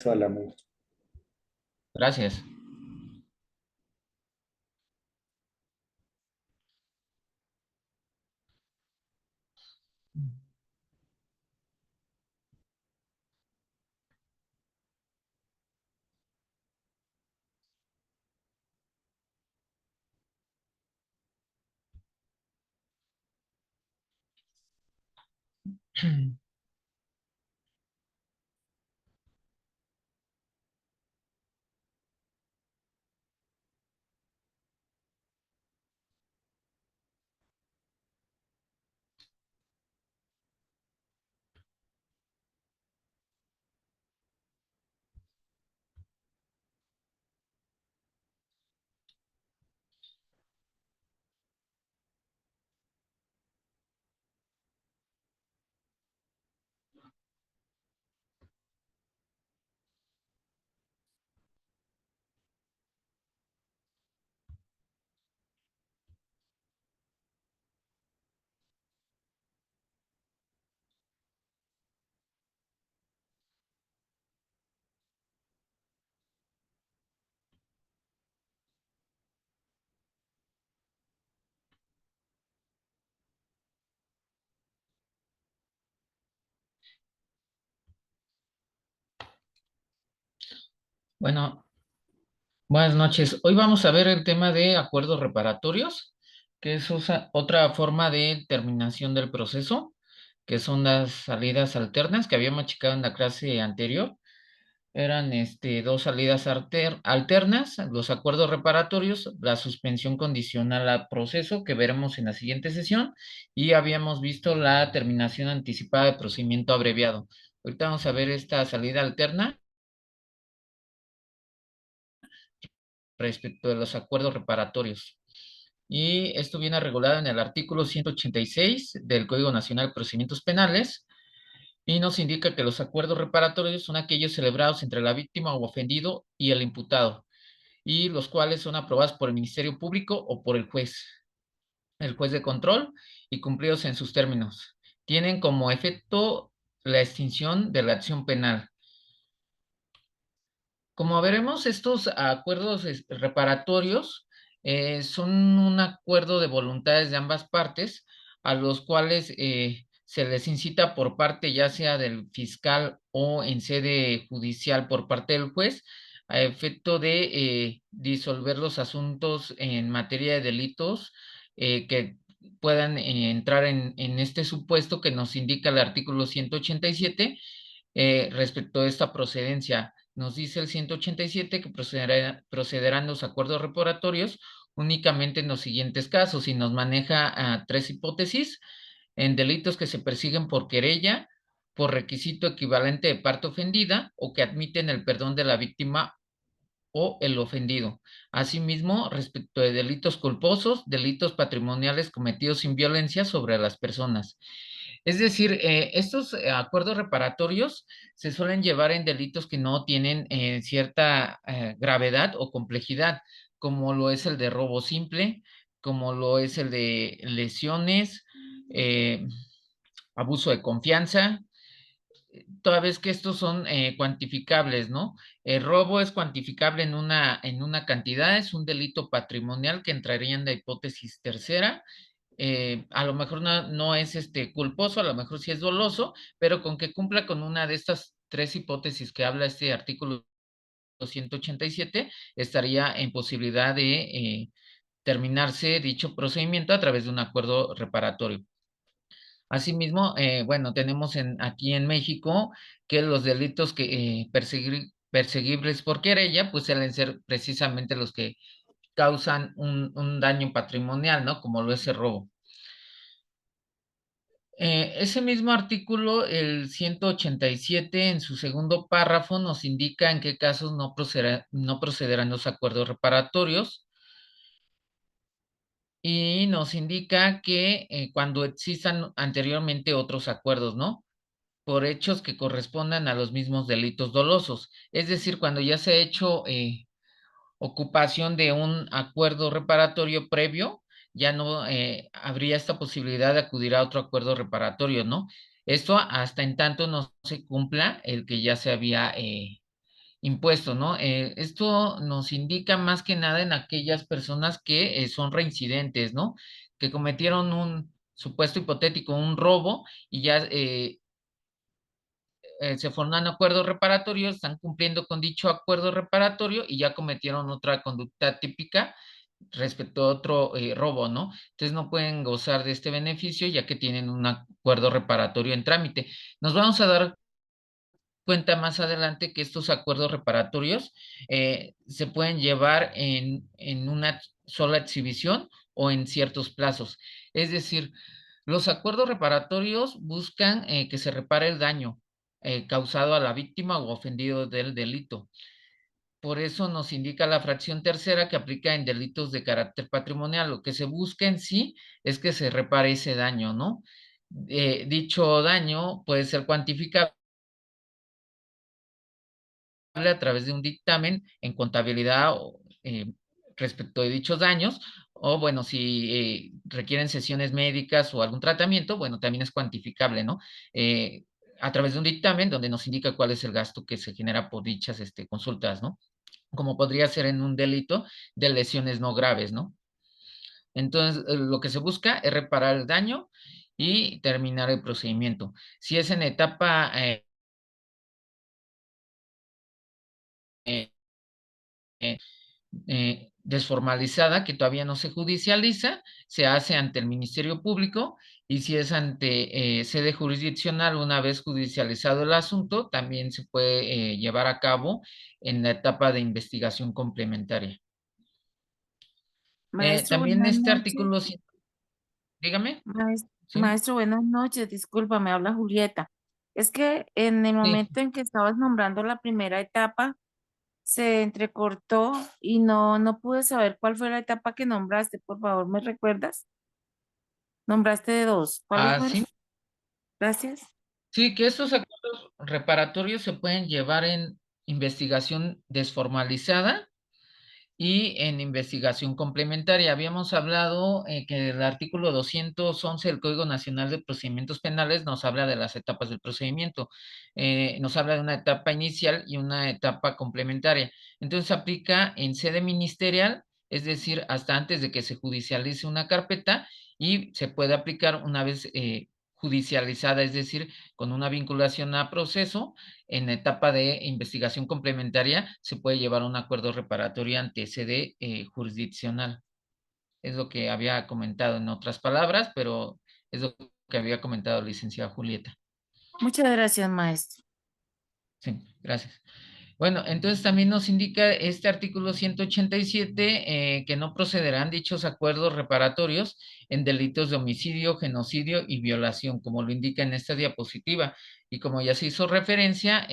Álamos. Gracias. Bueno, buenas noches. Hoy vamos a ver el tema de acuerdos reparatorios, que es otra forma de terminación del proceso, que son las salidas alternas que habíamos checado en la clase anterior. Eran dos salidas alternas, los acuerdos reparatorios, la suspensión condicional al proceso que veremos en la siguiente sesión y habíamos visto la terminación anticipada de procedimiento abreviado. Ahorita vamos a ver esta salida alterna respecto de los acuerdos reparatorios. Y esto viene regulado en el artículo 186 del Código Nacional de Procedimientos Penales y nos indica que los acuerdos reparatorios son aquellos celebrados entre la víctima o ofendido y el imputado, y los cuales son aprobados por el Ministerio Público o por el juez de control y cumplidos en sus términos. Tienen como efecto la extinción de la acción penal. Como veremos, estos acuerdos reparatorios son un acuerdo de voluntades de ambas partes, a los cuales se les incita por parte ya sea del fiscal o en sede judicial por parte del juez, a efecto de disolver los asuntos en materia de delitos que puedan entrar en este supuesto que nos indica el artículo 187 respecto a esta procedencia. Nos dice el 187 que procederán los acuerdos reparatorios únicamente en los siguientes casos y nos maneja tres hipótesis: en delitos que se persiguen por querella, por requisito equivalente de parte ofendida o que admiten el perdón de la víctima o el ofendido. Asimismo, respecto de delitos culposos, delitos patrimoniales cometidos sin violencia sobre las personas. Es decir, estos acuerdos reparatorios se suelen llevar en delitos que no tienen cierta gravedad o complejidad, como lo es el de robo simple, como lo es el de lesiones, eh, abuso de confianza, toda vez que estos son cuantificables, ¿no? El robo es cuantificable en una cantidad, es un delito patrimonial que entraría en la hipótesis tercera. A lo mejor no es culposo, a lo mejor sí es doloso, pero con que cumpla con una de estas tres hipótesis que habla este artículo 187, estaría en posibilidad de terminarse dicho procedimiento a través de un acuerdo reparatorio. Asimismo, bueno, tenemos aquí en México que los delitos que perseguibles por querella, pues suelen ser precisamente los que causan un daño patrimonial, ¿no? Como lo es el robo. Ese mismo artículo, el 187, en su segundo párrafo, nos indica en qué casos no procederán los acuerdos reparatorios y nos indica que cuando existan anteriormente otros acuerdos, ¿no? Por hechos que correspondan a los mismos delitos dolosos. Es decir, cuando ya se ha hecho ocupación de un acuerdo reparatorio previo, ya no habría esta posibilidad de acudir a otro acuerdo reparatorio, ¿no? Esto hasta en tanto no se cumpla el que ya se había impuestos, ¿no? Esto nos indica más que nada en aquellas personas que son reincidentes, ¿no? Que cometieron un supuesto hipotético, un robo y ya se forman acuerdos reparatorios, están cumpliendo con dicho acuerdo reparatorio y ya cometieron otra conducta típica respecto a otro robo, ¿no? Entonces no pueden gozar de este beneficio ya que tienen un acuerdo reparatorio en trámite. Nos vamos a dar cuenta más adelante que estos acuerdos reparatorios se pueden llevar en una sola exhibición o en ciertos plazos. Es decir, los acuerdos reparatorios buscan que se repare el daño causado a la víctima o ofendido del delito. Por eso nos indica la fracción tercera que aplica en delitos de carácter patrimonial. Lo que se busca en sí es que se repare ese daño, ¿no? Dicho daño puede ser cuantificable a través de un dictamen en contabilidad respecto de dichos daños, o bueno, si requieren sesiones médicas o algún tratamiento, bueno, también es cuantificable, ¿no? Eh, a través de un dictamen donde nos indica cuál es el gasto que se genera por dichas consultas, ¿no? Como podría ser en un delito de lesiones no graves, ¿no? Entonces, lo que se busca es reparar el daño y terminar el procedimiento. Si es en etapa eh, eh, desformalizada, que todavía no se judicializa, se hace ante el Ministerio Público y si es ante sede jurisdiccional, una vez judicializado el asunto, también se puede llevar a cabo en la etapa de investigación complementaria. Maestro, También buenas este noches. artículo, dígame, ¿sí? Maestro, buenas noches. Disculpa, me habla Julieta. Es que en el Sí, momento en que estabas nombrando la primera etapa, se entrecortó y no pude saber cuál fue la etapa que nombraste. Por favor, ¿me recuerdas? Nombraste de dos. ¿Cuáles fueron? así. Gracias. Sí, que estos acuerdos reparatorios se pueden llevar en investigación desformalizada y en investigación complementaria. Habíamos hablado que el artículo 211 del Código Nacional de Procedimientos Penales nos habla de las etapas del procedimiento. Nos habla de una etapa inicial y una etapa complementaria. Entonces aplica en sede ministerial, es decir, hasta antes de que se judicialice una carpeta y se puede aplicar una vez judicializada, es decir, con una vinculación a proceso en etapa de investigación complementaria se puede llevar un acuerdo reparatorio ante sede jurisdiccional. Es lo que había comentado en otras palabras, pero es lo que había comentado la licenciada Julieta. Muchas gracias, maestro. Sí, gracias. Bueno, entonces también nos indica este artículo 187 que no procederán dichos acuerdos reparatorios en delitos de homicidio, genocidio y violación, como lo indica en esta diapositiva. Y como ya se hizo referencia,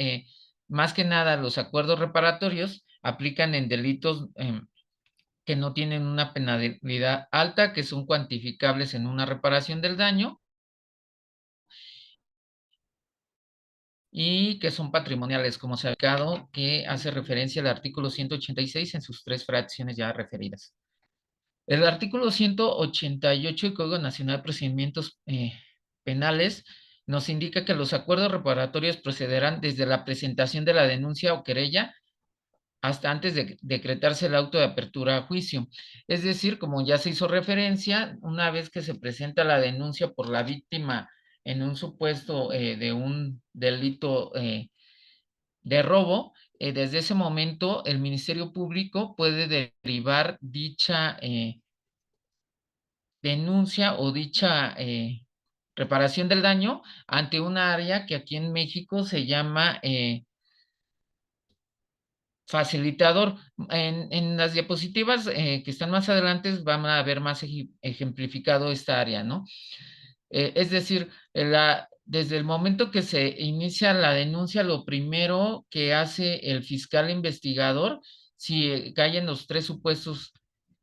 más que nada los acuerdos reparatorios aplican en delitos que no tienen una penalidad alta, que son cuantificables en una reparación del daño y que son patrimoniales, como se ha indicado, que hace referencia al artículo 186 en sus tres fracciones ya referidas. El artículo 188 del Código Nacional de Procedimientos Penales nos indica que los acuerdos reparatorios procederán desde la presentación de la denuncia o querella hasta antes de decretarse el auto de apertura a juicio. Es decir, como ya se hizo referencia, una vez que se presenta la denuncia por la víctima en un supuesto de un delito de robo, desde ese momento el Ministerio Público puede derivar dicha denuncia o dicha reparación del daño ante una área que aquí en México se llama facilitador. En las diapositivas que están más adelante van a ver más ejemplificado esta área, ¿no? Es decir, desde el momento que se inicia la denuncia, lo primero que hace el fiscal investigador, si caen los tres supuestos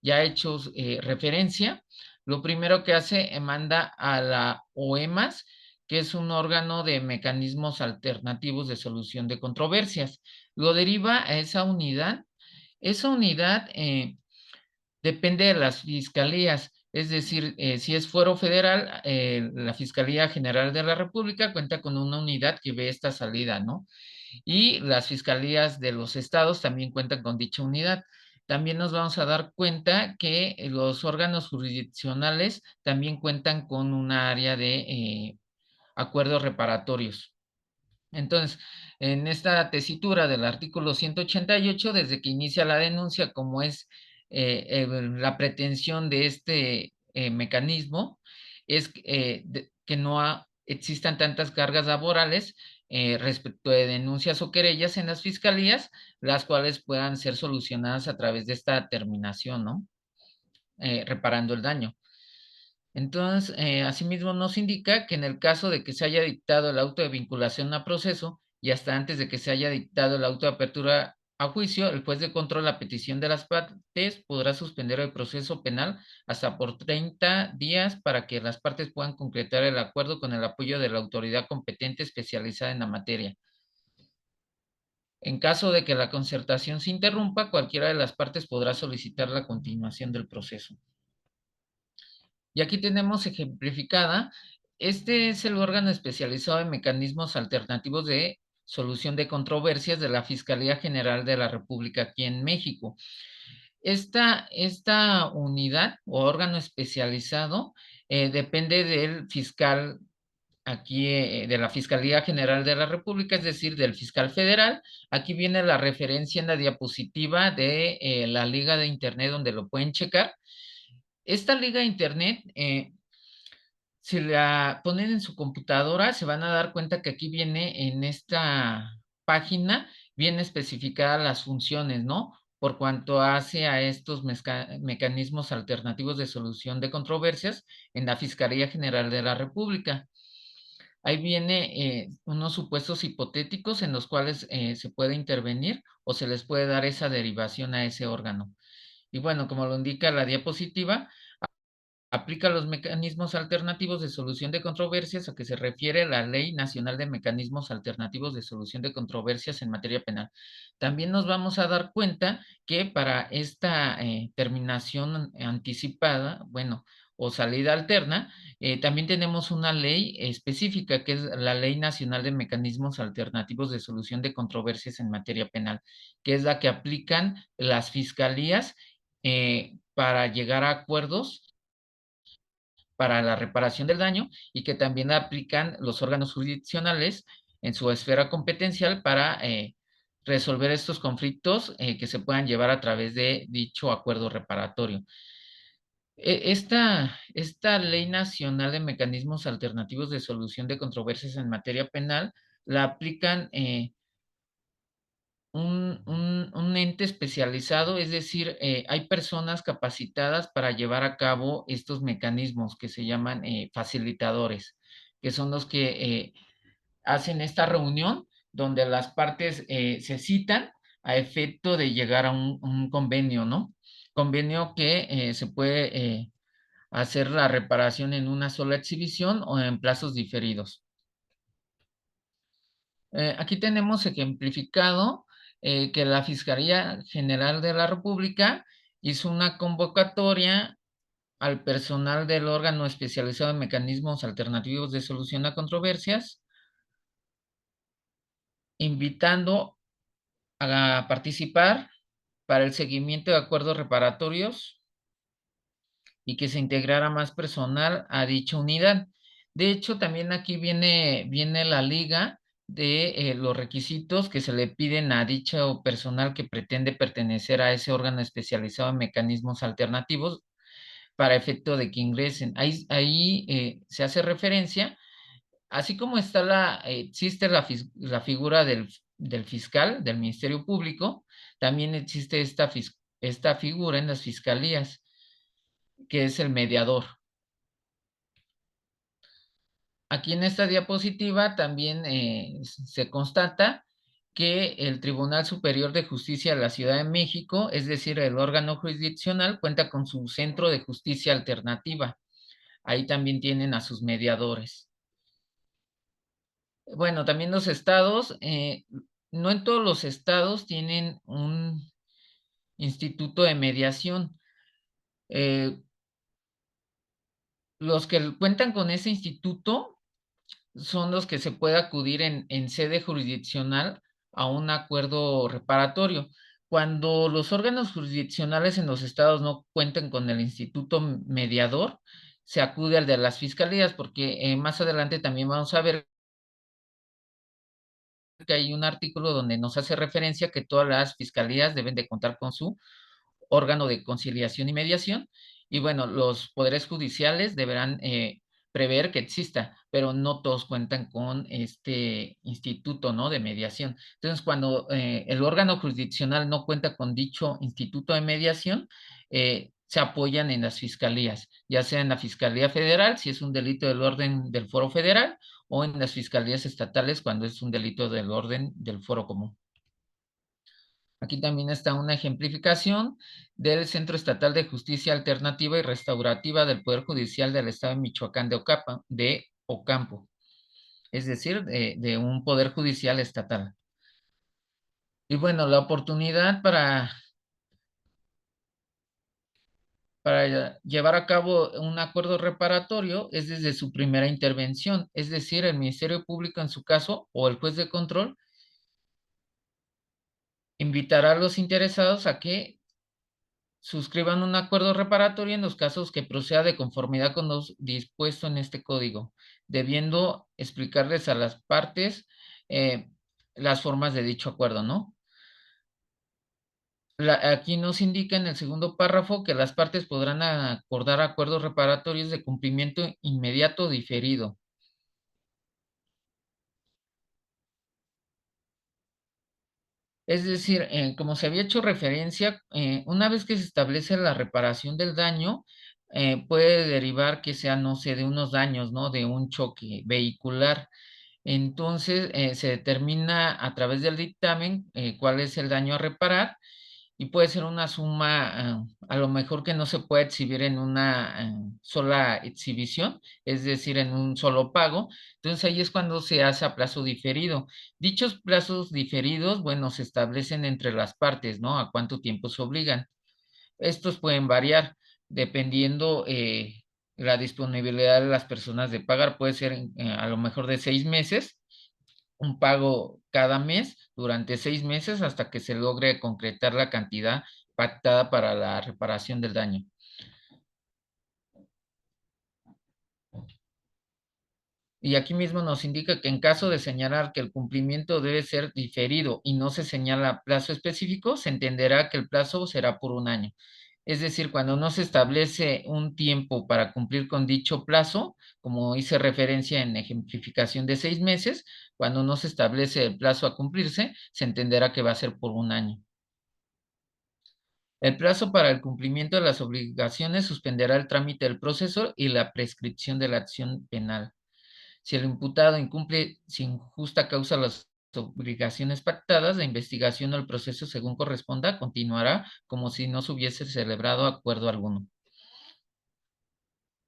ya hechos referencia, lo primero que hace manda a la OEMAS, que es un órgano de mecanismos alternativos de solución de controversias. Lo deriva a esa unidad. Esa unidad depende de las fiscalías, es decir, si es fuero federal, la Fiscalía General de la República cuenta con una unidad que ve esta salida, ¿no? y las fiscalías de los estados también cuentan con dicha unidad. También nos vamos a dar cuenta que los órganos jurisdiccionales también cuentan con una área de acuerdos reparatorios. Entonces, en esta tesitura del artículo 188, desde que inicia la denuncia, como es la pretensión de este mecanismo, es que no existan tantas cargas laborales respecto de denuncias o querellas en las fiscalías, las cuales puedan ser solucionadas a través de esta terminación, ¿no? Reparando el daño. Entonces, asimismo nos indica que en el caso de que se haya dictado el auto de vinculación a proceso y hasta antes de que se haya dictado el auto de apertura a juicio, el juez de control a petición de las partes podrá suspender el proceso penal hasta por 30 días para que las partes puedan concretar el acuerdo con el apoyo de la autoridad competente especializada en la materia. En caso de que la concertación se interrumpa, cualquiera de las partes podrá solicitar la continuación del proceso. Y aquí tenemos ejemplificada, este es el órgano especializado en mecanismos alternativos de solución de controversias de la Fiscalía General de la República aquí en México. Esta unidad o órgano especializado depende del fiscal aquí de la Fiscalía General de la República, es decir, del fiscal federal. Aquí viene la referencia en la diapositiva de la liga de internet donde lo pueden checar. Esta liga de internet, si la ponen en su computadora, se van a dar cuenta que aquí viene en esta página, viene especificadas las funciones, ¿no? Por cuanto hace a estos mecanismos alternativos de solución de controversias en la Fiscalía General de la República. Ahí viene unos supuestos hipotéticos en los cuales se puede intervenir o se les puede dar esa derivación a ese órgano. Y bueno, como lo indica la diapositiva, aplica los mecanismos alternativos de solución de controversias a que se refiere la Ley Nacional de Mecanismos Alternativos de Solución de Controversias en materia penal. También nos vamos a dar cuenta que para esta terminación anticipada, bueno, o salida alterna, también tenemos una ley específica que es la Ley Nacional de Mecanismos Alternativos de Solución de Controversias en materia penal, que es la que aplican las fiscalías para llegar a acuerdos para la reparación del daño y que también aplican los órganos jurisdiccionales en su esfera competencial para resolver estos conflictos que se puedan llevar a través de dicho acuerdo reparatorio. Esta Ley Nacional de Mecanismos Alternativos de Solución de Controversias en materia penal la aplican un ente especializado, es decir, hay personas capacitadas para llevar a cabo estos mecanismos que se llaman facilitadores, que son los que hacen esta reunión donde las partes se citan a efecto de llegar a un convenio, ¿no? Convenio que se puede hacer la reparación en una sola exhibición o en plazos diferidos. Aquí tenemos ejemplificado que la Fiscalía General de la República hizo una convocatoria al personal del órgano especializado en mecanismos alternativos de solución a controversias, invitando a participar para el seguimiento de acuerdos reparatorios y que se integrara más personal a dicha unidad. De hecho, también aquí viene la liga de los requisitos que se le piden a dicho personal que pretende pertenecer a ese órgano especializado en mecanismos alternativos para efecto de que ingresen. Ahí se hace referencia, así como existe la figura del fiscal, del Ministerio Público, también existe esta figura en las fiscalías, que es el mediador. Aquí en esta diapositiva también se constata que el Tribunal Superior de Justicia de la Ciudad de México, es decir, el órgano jurisdiccional, cuenta con su centro de justicia alternativa. Ahí también tienen a sus mediadores. Bueno, también los estados, no en todos los estados tienen un instituto de mediación. Los que cuentan con ese instituto son los que se puede acudir en sede jurisdiccional a un acuerdo reparatorio. Cuando los órganos jurisdiccionales en los estados no cuentan con el instituto mediador, se acude al de las fiscalías, porque más adelante también vamos a ver que hay un artículo donde nos hace referencia que todas las fiscalías deben de contar con su órgano de conciliación y mediación. Y bueno, los poderes judiciales deberán prever que exista, pero no todos cuentan con este instituto, ¿no? De mediación. Entonces, cuando el órgano jurisdiccional no cuenta con dicho instituto de mediación, se apoyan en las fiscalías, ya sea en la Fiscalía Federal, si es un delito del orden del Foro Federal, o en las fiscalías estatales cuando es un delito del orden del Foro Común. Aquí también está una ejemplificación del Centro Estatal de Justicia Alternativa y Restaurativa del Poder Judicial del Estado de Michoacán de Ocampo, es decir, de un Poder Judicial estatal. Y bueno, la oportunidad para llevar a cabo un acuerdo reparatorio es desde su primera intervención, es decir, el Ministerio Público en su caso o el juez de control invitará a los interesados a que suscriban un acuerdo reparatorio en los casos que proceda de conformidad con lo dispuesto en este código, debiendo explicarles a las partes eh, las formas de dicho acuerdo, ¿no? Aquí nos indica en el segundo párrafo que las partes podrán acordar acuerdos reparatorios de cumplimiento inmediato o diferido. Es decir, como se había hecho referencia, una vez que se establece la reparación del daño, puede derivar que sea, no sé, de unos daños, ¿no? De un choque vehicular. Entonces, se determina a través del dictamen cuál es el daño a reparar y puede ser una suma, a lo mejor que no se puede exhibir en una sola exhibición, es decir, en un solo pago. Entonces ahí es cuando se hace a plazo diferido. Dichos plazos diferidos, bueno, se establecen entre las partes, ¿no? A cuánto tiempo se obligan. Estos pueden variar dependiendo la disponibilidad de las personas de pagar. Puede ser a lo mejor de 6 meses, un pago cada mes durante 6 meses hasta que se logre concretar la cantidad pactada para la reparación del daño. Y aquí mismo nos indica que en caso de señalar que el cumplimiento debe ser diferido y no se señala plazo específico, se entenderá que el plazo será por un año. Es decir, cuando no se establece un tiempo para cumplir con dicho plazo, como hice referencia en ejemplificación de 6 meses, cuando no se establece el plazo a cumplirse, se entenderá que va a ser por un año. El plazo para el cumplimiento de las obligaciones suspenderá el trámite del proceso y la prescripción de la acción penal. Si el imputado incumple sin justa causa las obligaciones pactadas, la investigación o el proceso según corresponda continuará como si no se hubiese celebrado acuerdo alguno.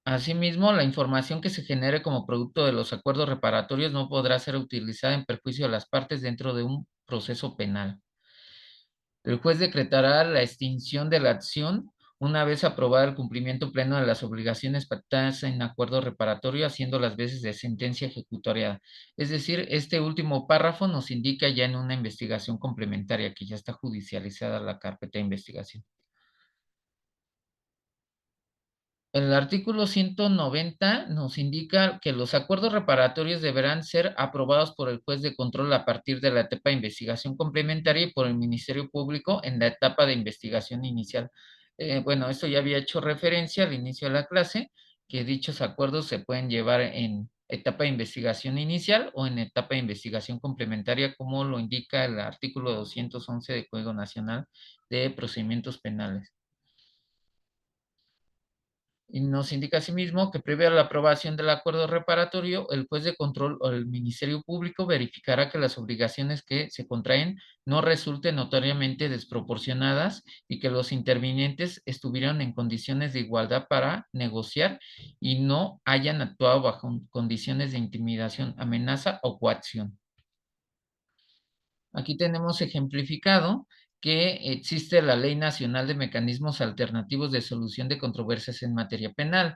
Asimismo, la información que se genere como producto de los acuerdos reparatorios no podrá ser utilizada en perjuicio de las partes dentro de un proceso penal. El juez decretará la extinción de la acción una vez aprobado el cumplimiento pleno de las obligaciones pactadas en acuerdo reparatorio, haciendo las veces de sentencia ejecutoriada. Es decir, este último párrafo nos indica ya en una investigación complementaria que ya está judicializada la carpeta de investigación. El artículo 190 nos indica que los acuerdos reparatorios deberán ser aprobados por el juez de control a partir de la etapa de investigación complementaria y por el Ministerio Público en la etapa de investigación inicial. Bueno, esto ya había hecho referencia al inicio de la clase, que dichos acuerdos se pueden llevar en etapa de investigación inicial o en etapa de investigación complementaria, como lo indica el artículo 211 del Código Nacional de Procedimientos Penales. Y nos indica asimismo que previa a la aprobación del acuerdo reparatorio, el juez de control o el Ministerio Público verificará que las obligaciones que se contraen no resulten notoriamente desproporcionadas y que los intervinientes estuvieran en condiciones de igualdad para negociar y no hayan actuado bajo condiciones de intimidación, amenaza o coacción. Aquí tenemos ejemplificado que existe la Ley Nacional de Mecanismos Alternativos de Solución de Controversias en Materia Penal.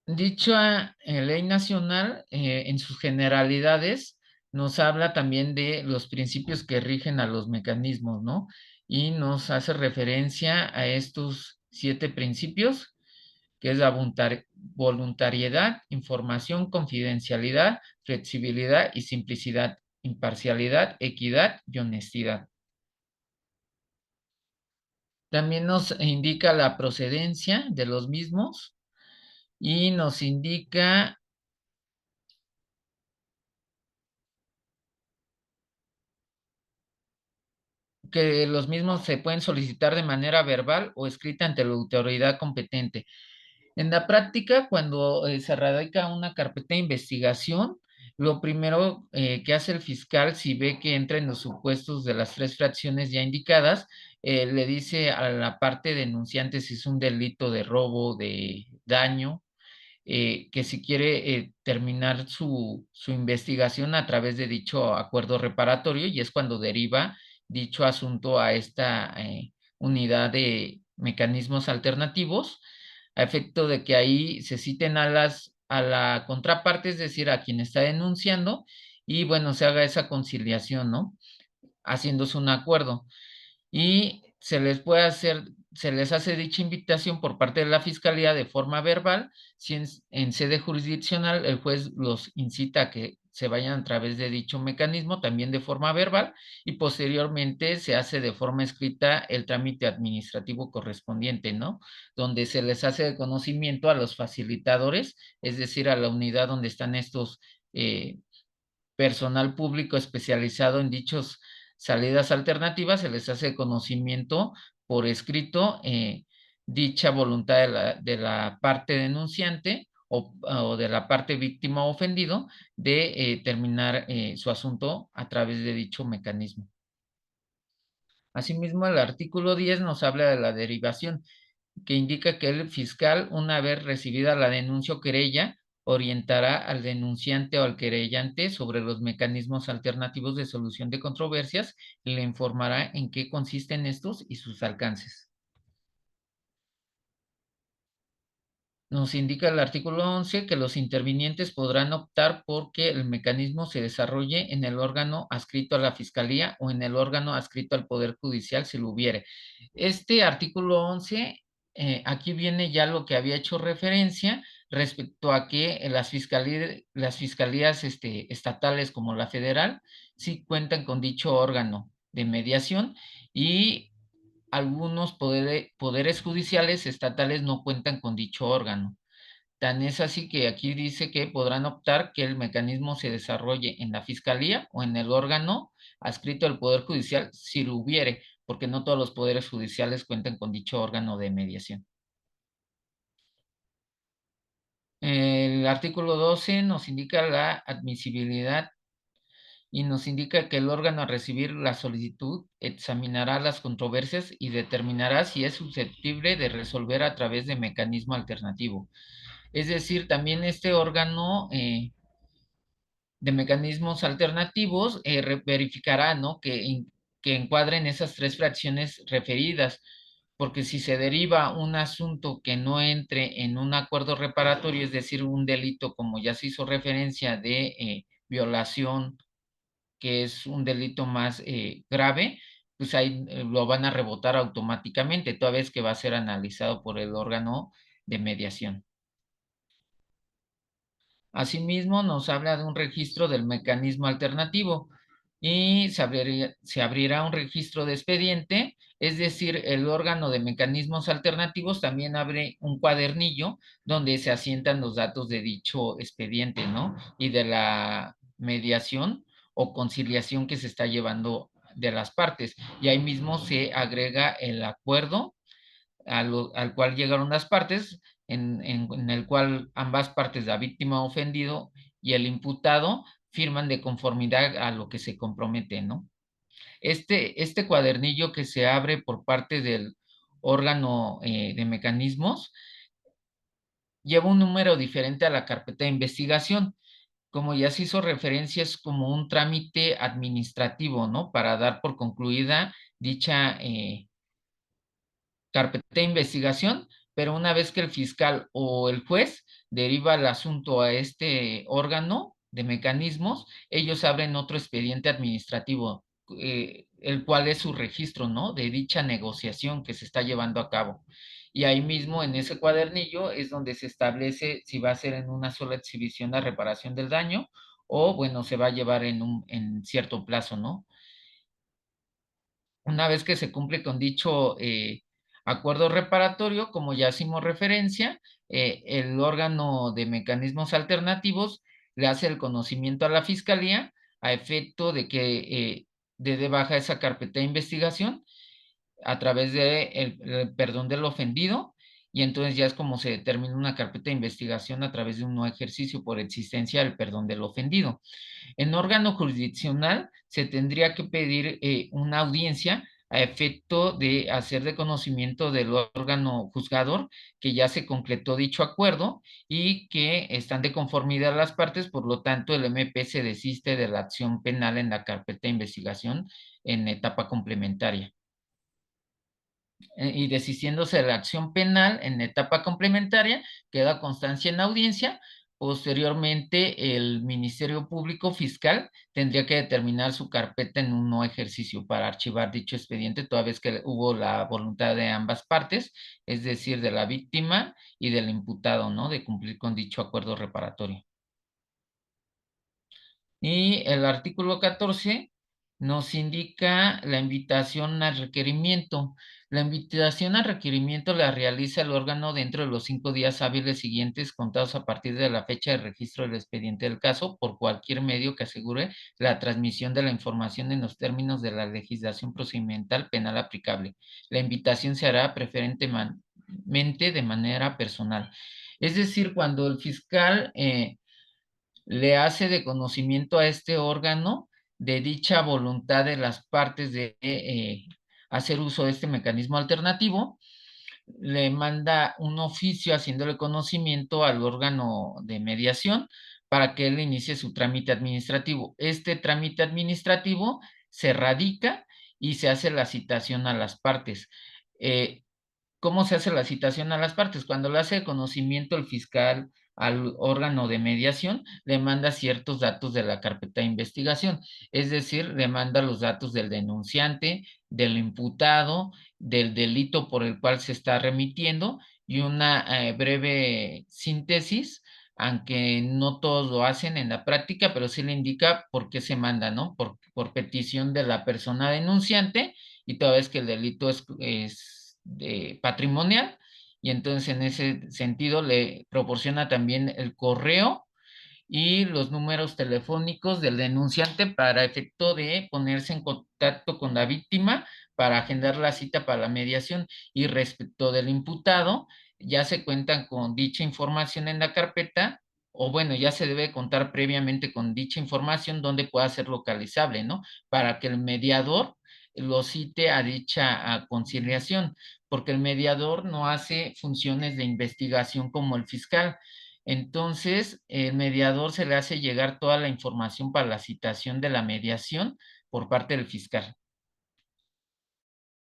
Dicha ley nacional, en sus generalidades, nos habla también de los principios que rigen a los mecanismos, ¿no? Y nos hace referencia a estos 7 principios, que es la voluntariedad, información, confidencialidad, flexibilidad y simplicidad, imparcialidad, equidad y honestidad. También nos indica la procedencia de los mismos y nos indica que los mismos se pueden solicitar de manera verbal o escrita ante la autoridad competente. En la práctica, cuando se radica una carpeta de investigación, lo primero que hace el fiscal, si ve que entra en los supuestos de las 3 fracciones ya indicadas, le dice a la parte denunciante si es un delito de robo, de daño, que si quiere terminar su investigación a través de dicho acuerdo reparatorio, y es cuando deriva dicho asunto a esta unidad de mecanismos alternativos, a efecto de que ahí se citen a la contraparte, es decir, a quien está denunciando, y bueno, se haga esa conciliación, ¿no? Haciéndose un acuerdo y se les hace dicha invitación por parte de la Fiscalía de forma verbal. Si en sede jurisdiccional el juez los incita a que se vayan a través de dicho mecanismo, también de forma verbal, y posteriormente se hace de forma escrita el trámite administrativo correspondiente, ¿no? Donde se les hace de conocimiento a los facilitadores, es decir, a la unidad donde están estos eh, personal público especializado en dichos salidas alternativas, se les hace conocimiento por escrito dicha voluntad de la parte denunciante o de la parte víctima o ofendido de terminar su asunto a través de dicho mecanismo. Asimismo, el artículo 10 nos habla de la derivación, que indica que el fiscal, una vez recibida la denuncia o querella, orientará al denunciante o al querellante sobre los mecanismos alternativos de solución de controversias y le informará en qué consisten estos y sus alcances. Nos indica el artículo 11 que los intervinientes podrán optar por que el mecanismo se desarrolle en el órgano adscrito a la Fiscalía o en el órgano adscrito al Poder Judicial si lo hubiere. Este artículo 11, aquí viene ya lo que había hecho referencia respecto a que las fiscalías estatales como la federal sí cuentan con dicho órgano de mediación, y algunos poderes judiciales estatales no cuentan con dicho órgano. Tan es así que aquí dice que podrán optar que el mecanismo se desarrolle en la Fiscalía o en el órgano adscrito al Poder Judicial si lo hubiere, porque no todos los poderes judiciales cuentan con dicho órgano de mediación. El artículo 12 nos indica la admisibilidad y nos indica que el órgano a recibir la solicitud examinará las controversias y determinará si es susceptible de resolver a través de mecanismo alternativo. Es decir, también este órgano de mecanismos alternativos verificará, ¿no? Que encuadren esas 3 fracciones referidas, porque si se deriva un asunto que no entre en un acuerdo reparatorio, es decir, un delito como ya se hizo referencia de violación, que es un delito más grave, pues ahí lo van a rebotar automáticamente, toda vez que va a ser analizado por el órgano de mediación. Asimismo, nos habla de un registro del mecanismo alternativo y se abrirá un registro de expediente, es decir, el órgano de mecanismos alternativos también abre un cuadernillo donde se asientan los datos de dicho expediente, ¿no? Y de la mediación o conciliación que se está llevando de las partes. Y ahí mismo se agrega el acuerdo al cual llegaron las partes, en el cual ambas partes, la víctima ofendido y el imputado, firman de conformidad a lo que se compromete, ¿no? Este cuadernillo que se abre por parte del órgano de mecanismos lleva un número diferente a la carpeta de investigación. Como ya se hizo referencia, es como un trámite administrativo, ¿no? Para dar por concluida dicha carpeta de investigación, pero una vez que el fiscal o el juez deriva el asunto a este órgano de mecanismos, ellos abren otro expediente administrativo, el cual es su registro, ¿no? De dicha negociación que se está llevando a cabo. Y ahí mismo en ese cuadernillo es donde se establece si va a ser en una sola exhibición la reparación del daño o, bueno, se va a llevar en cierto plazo, ¿no? Una vez que se cumple con dicho acuerdo reparatorio, como ya hicimos referencia, el órgano de mecanismos alternativos le hace el conocimiento a la fiscalía a efecto de que dé de baja esa carpeta de investigación a través de el perdón del ofendido, y entonces ya es como se determina una carpeta de investigación a través de un no ejercicio por existencia del perdón del ofendido. En órgano jurisdiccional se tendría que pedir una audiencia a efecto de hacer de conocimiento del órgano juzgador que ya se concretó dicho acuerdo y que están de conformidad las partes, por lo tanto el MP se desiste de la acción penal en la carpeta de investigación en etapa complementaria. Y desistiéndose de la acción penal en etapa complementaria, queda constancia en audiencia. Posteriormente, el Ministerio Público Fiscal tendría que determinar su carpeta en un no ejercicio para archivar dicho expediente, toda vez que hubo la voluntad de ambas partes, es decir, de la víctima y del imputado, ¿no? De cumplir con dicho acuerdo reparatorio. Y el artículo 14 nos indica la invitación al requerimiento. La invitación al requerimiento la realiza el órgano dentro de los 5 días hábiles siguientes, contados a partir de la fecha de registro del expediente del caso, por cualquier medio que asegure la transmisión de la información en los términos de la legislación procedimental penal aplicable. La invitación se hará preferentemente de manera personal. Es decir, cuando el fiscal le hace de conocimiento a este órgano de dicha voluntad de las partes de hacer uso de este mecanismo alternativo, le manda un oficio haciéndole conocimiento al órgano de mediación para que él inicie su trámite administrativo. Este trámite administrativo se radica y se hace la citación a las partes. Eh, ¿Cómo se hace la citación a las partes? Cuando le hace conocimiento el fiscal al órgano de mediación, le manda ciertos datos de la carpeta de investigación, es decir, le manda los datos del denunciante, del imputado, del delito por el cual se está remitiendo y una breve síntesis, aunque no todos lo hacen en la práctica, pero sí le indica por qué se manda, ¿no? Por petición de la persona denunciante y toda vez que el delito es patrimonial, y entonces en ese sentido le proporciona también el correo y los números telefónicos del denunciante para efecto de ponerse en contacto con la víctima para agendar la cita para la mediación. Y respecto del imputado, ya se cuentan con dicha información en la carpeta, o bueno, ya se debe contar previamente con dicha información donde pueda ser localizable, ¿no? Para que el mediador lo cite a dicha conciliación, porque el mediador no hace funciones de investigación como el fiscal. Entonces, el mediador se le hace llegar toda la información para la citación de la mediación por parte del fiscal.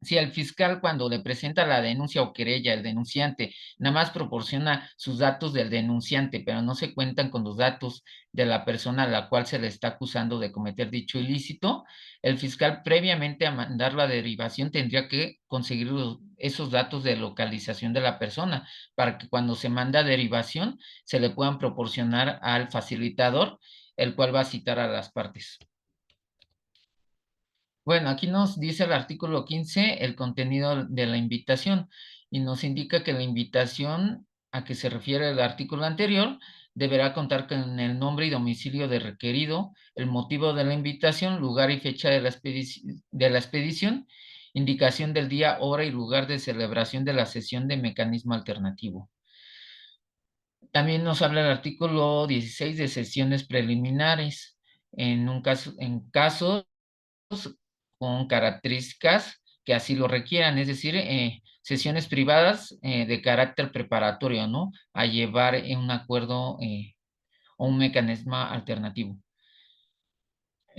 Si el fiscal cuando le presenta la denuncia o querella, el denunciante, nada más proporciona sus datos del denunciante, pero no se cuentan con los datos de la persona a la cual se le está acusando de cometer dicho ilícito, el fiscal previamente a mandar la derivación tendría que conseguir esos datos de localización de la persona para que cuando se manda derivación se le puedan proporcionar al facilitador, el cual va a citar a las partes. Bueno, aquí nos dice el artículo 15 el contenido de la invitación y nos indica que la invitación a que se refiere el artículo anterior deberá contar con el nombre y domicilio de requerido, el motivo de la invitación, lugar y fecha de la expedición, indicación del día, hora y lugar de celebración de la sesión de mecanismo alternativo. También nos habla el artículo 16 de sesiones preliminares. En caso con características que así lo requieran, es decir, sesiones privadas de carácter preparatorio, ¿no? A llevar en un acuerdo o un mecanismo alternativo.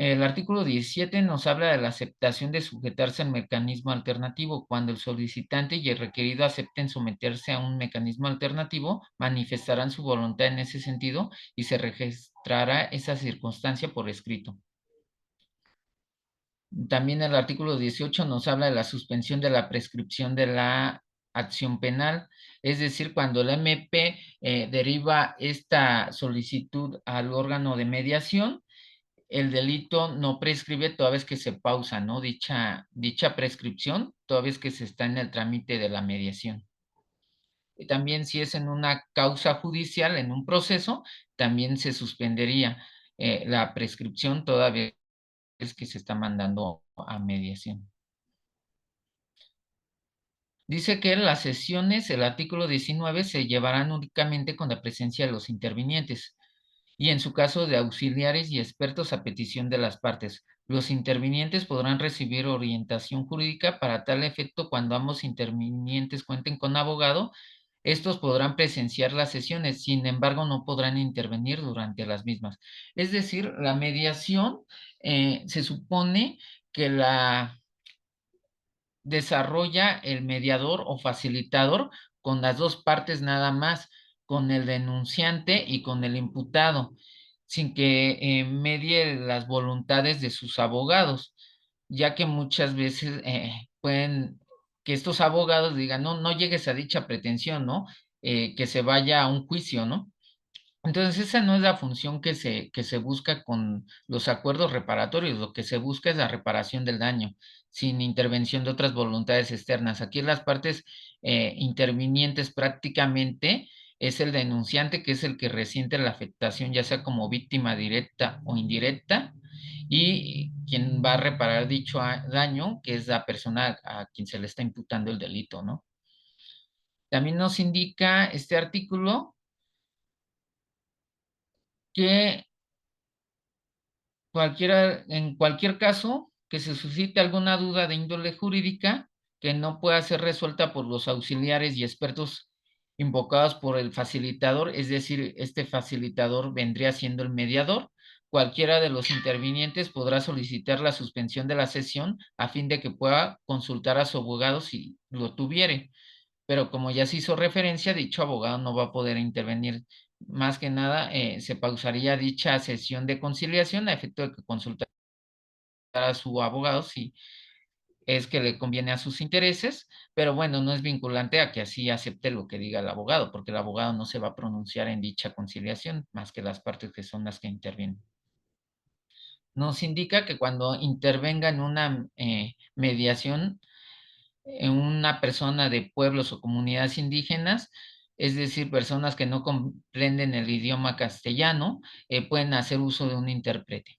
El artículo 17 nos habla de la aceptación de sujetarse al mecanismo alternativo. Cuando el solicitante y el requerido acepten someterse a un mecanismo alternativo, manifestarán su voluntad en ese sentido y se registrará esa circunstancia por escrito. También el artículo 18 nos habla de la suspensión de la prescripción de la acción penal, es decir, cuando el MP deriva esta solicitud al órgano de mediación, el delito no prescribe toda vez que se pausa, ¿no? Dicha prescripción, toda vez que se está en el trámite de la mediación. Y también si es en una causa judicial, en un proceso, también se suspendería la prescripción toda vez que se está mandando a mediación. Dice que las sesiones, el artículo 19, se llevarán únicamente con la presencia de los intervinientes y en su caso de auxiliares y expertos a petición de las partes. Los intervinientes podrán recibir orientación jurídica para tal efecto cuando ambos intervinientes cuenten con abogado. Estos podrán presenciar las sesiones, sin embargo, no podrán intervenir durante las mismas. Es decir, la mediación se supone que la desarrolla el mediador o facilitador con las dos partes nada más, con el denunciante y con el imputado, sin que medie las voluntades de sus abogados, ya que muchas veces pueden que estos abogados digan, no, no llegues a dicha pretensión, ¿no? Que se vaya a un juicio, ¿no? Entonces, esa no es la función que se busca con los acuerdos reparatorios. Lo que se busca es la reparación del daño, sin intervención de otras voluntades externas. Aquí las partes intervinientes prácticamente es el denunciante, que es el que resiente la afectación, ya sea como víctima directa o indirecta, y quien va a reparar dicho daño, que es la persona a quien se le está imputando el delito, ¿no? También nos indica este artículo que en cualquier caso que se suscite alguna duda de índole jurídica que no pueda ser resuelta por los auxiliares y expertos invocados por el facilitador, es decir, este facilitador vendría siendo el mediador. Cualquiera de los intervinientes podrá solicitar la suspensión de la sesión a fin de que pueda consultar a su abogado si lo tuviere, pero como ya se hizo referencia, dicho abogado no va a poder intervenir. Más que nada, se pausaría dicha sesión de conciliación a efecto de que consultara a su abogado si es que le conviene a sus intereses, pero bueno, no es vinculante a que así acepte lo que diga el abogado, porque el abogado no se va a pronunciar en dicha conciliación, más que las partes que son las que intervienen. Nos indica que cuando intervenga en una mediación, una persona de pueblos o comunidades indígenas, es decir, personas que no comprenden el idioma castellano, pueden hacer uso de un intérprete.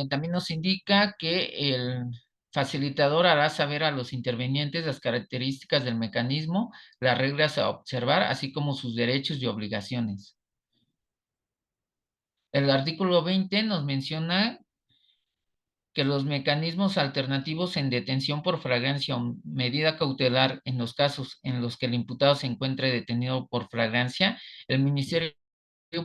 También nos indica que el facilitador hará saber a los intervenientes las características del mecanismo, las reglas a observar, así como sus derechos y obligaciones. El artículo 20 nos menciona que los mecanismos alternativos en detención por flagrancia o medida cautelar en los casos en los que el imputado se encuentre detenido por flagrancia, el Ministerio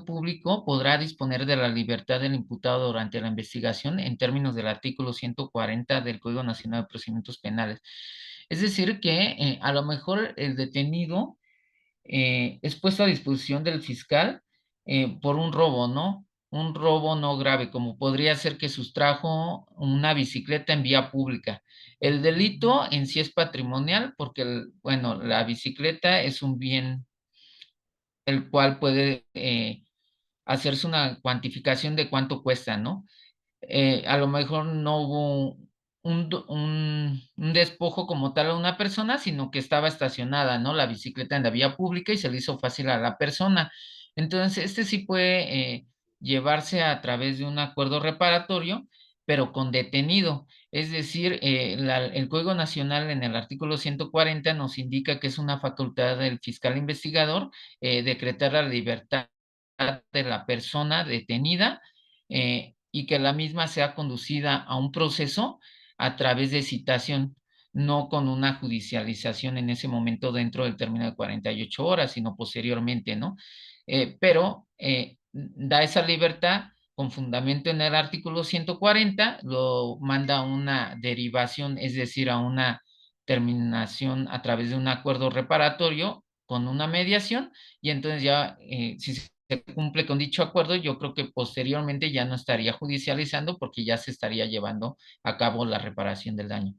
Público podrá disponer de la libertad del imputado durante la investigación en términos del artículo 140 del Código Nacional de Procedimientos Penales. Es decir, que a lo mejor el detenido es puesto a disposición del fiscal por un robo, ¿no? Un robo no grave, como podría ser que sustrajo una bicicleta en vía pública. El delito en sí es patrimonial porque, bueno, la bicicleta es un bien el cual puede hacerse una cuantificación de cuánto cuesta, ¿no? A lo mejor no hubo un despojo como tal a una persona, sino que estaba estacionada, ¿no? La bicicleta en la vía pública y se le hizo fácil a la persona. Entonces, este sí puede llevarse a través de un acuerdo reparatorio, pero con detenido. Es decir, el Código Nacional en el artículo 140 nos indica que es una facultad del fiscal investigador decretar la libertad de la persona detenida y que la misma sea conducida a un proceso a través de citación. no con una judicialización en ese momento dentro del término de 48 horas, sino posteriormente, ¿no? Pero da esa libertad con fundamento en el artículo 140, lo manda a una derivación, es decir, a una terminación a través de un acuerdo reparatorio con una mediación, y entonces ya, si se cumple con dicho acuerdo, yo creo que posteriormente ya no estaría judicializando porque ya se estaría llevando a cabo la reparación del daño.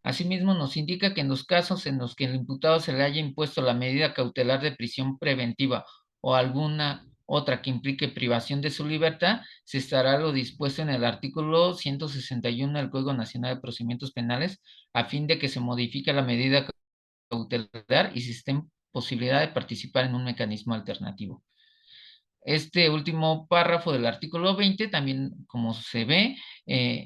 Asimismo, nos indica que en los casos en los que el imputado se le haya impuesto la medida cautelar de prisión preventiva o alguna otra que implique privación de su libertad, se estará lo dispuesto en el artículo 161 del Código Nacional de Procedimientos Penales a fin de que se modifique la medida cautelar y si esté en posibilidad de participar en un mecanismo alternativo. Este último párrafo del artículo 20 también, como se ve,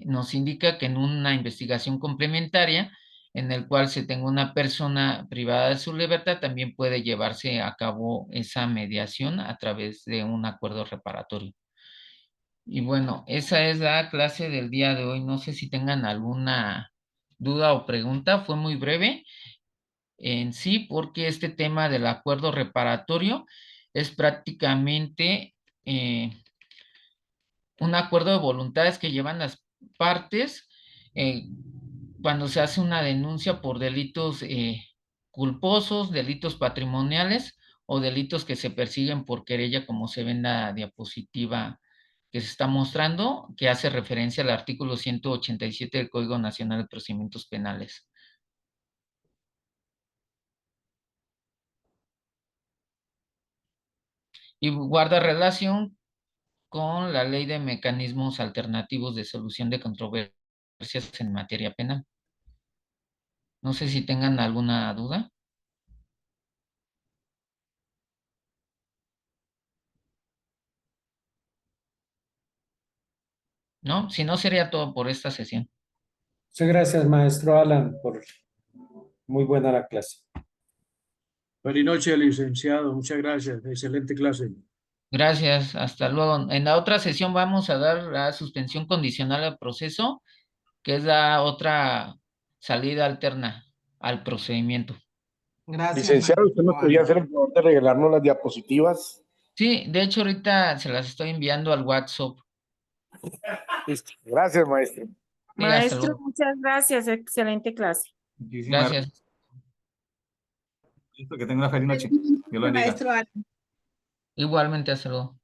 nos indica que en una investigación complementaria en el cual se tenga una persona privada de su libertad, también puede llevarse a cabo esa mediación a través de un acuerdo reparatorio. Y bueno, esa es la clase del día de hoy. No sé si tengan alguna duda o pregunta. Fue muy breve en sí, porque este tema del acuerdo reparatorio es prácticamente un acuerdo de voluntades que llevan las partes eh, cuando se hace una denuncia por delitos culposos, delitos patrimoniales o delitos que se persiguen por querella, como se ve en la diapositiva que se está mostrando, que hace referencia al artículo 187 del Código Nacional de Procedimientos Penales. Y guarda relación con la Ley de Mecanismos Alternativos de Solución de Controversias en materia penal. No sé si tengan alguna duda, ¿no? Si no, sería todo por esta sesión. Muchas gracias, maestro Alan, por muy buena la clase. Buenas noches, licenciado. Muchas gracias. Excelente clase. Gracias, hasta luego. En la otra sesión vamos a dar la suspensión condicional al proceso, que es la otra salida alterna al procedimiento. Gracias, Licenciado, ¿usted maestro nos podía Alan. hacer el favor de regalarnos las diapositivas? Sí, de hecho ahorita se las estoy enviando al WhatsApp. Listo. Gracias, maestro. Sí, hasta Maestro, luego. muchas gracias. Excelente clase. Muchísimas Gracias. gracias. Que tenga una feliz noche. Dios lo bendiga. Maestro Alan. Igualmente, hasta luego.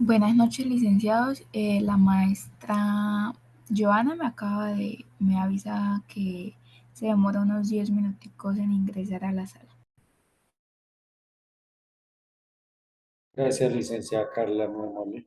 Buenas noches, licenciados. La maestra Joana me avisa que se demora unos 10 minuticos en ingresar a la sala. Gracias, licenciada Carla, muy amable.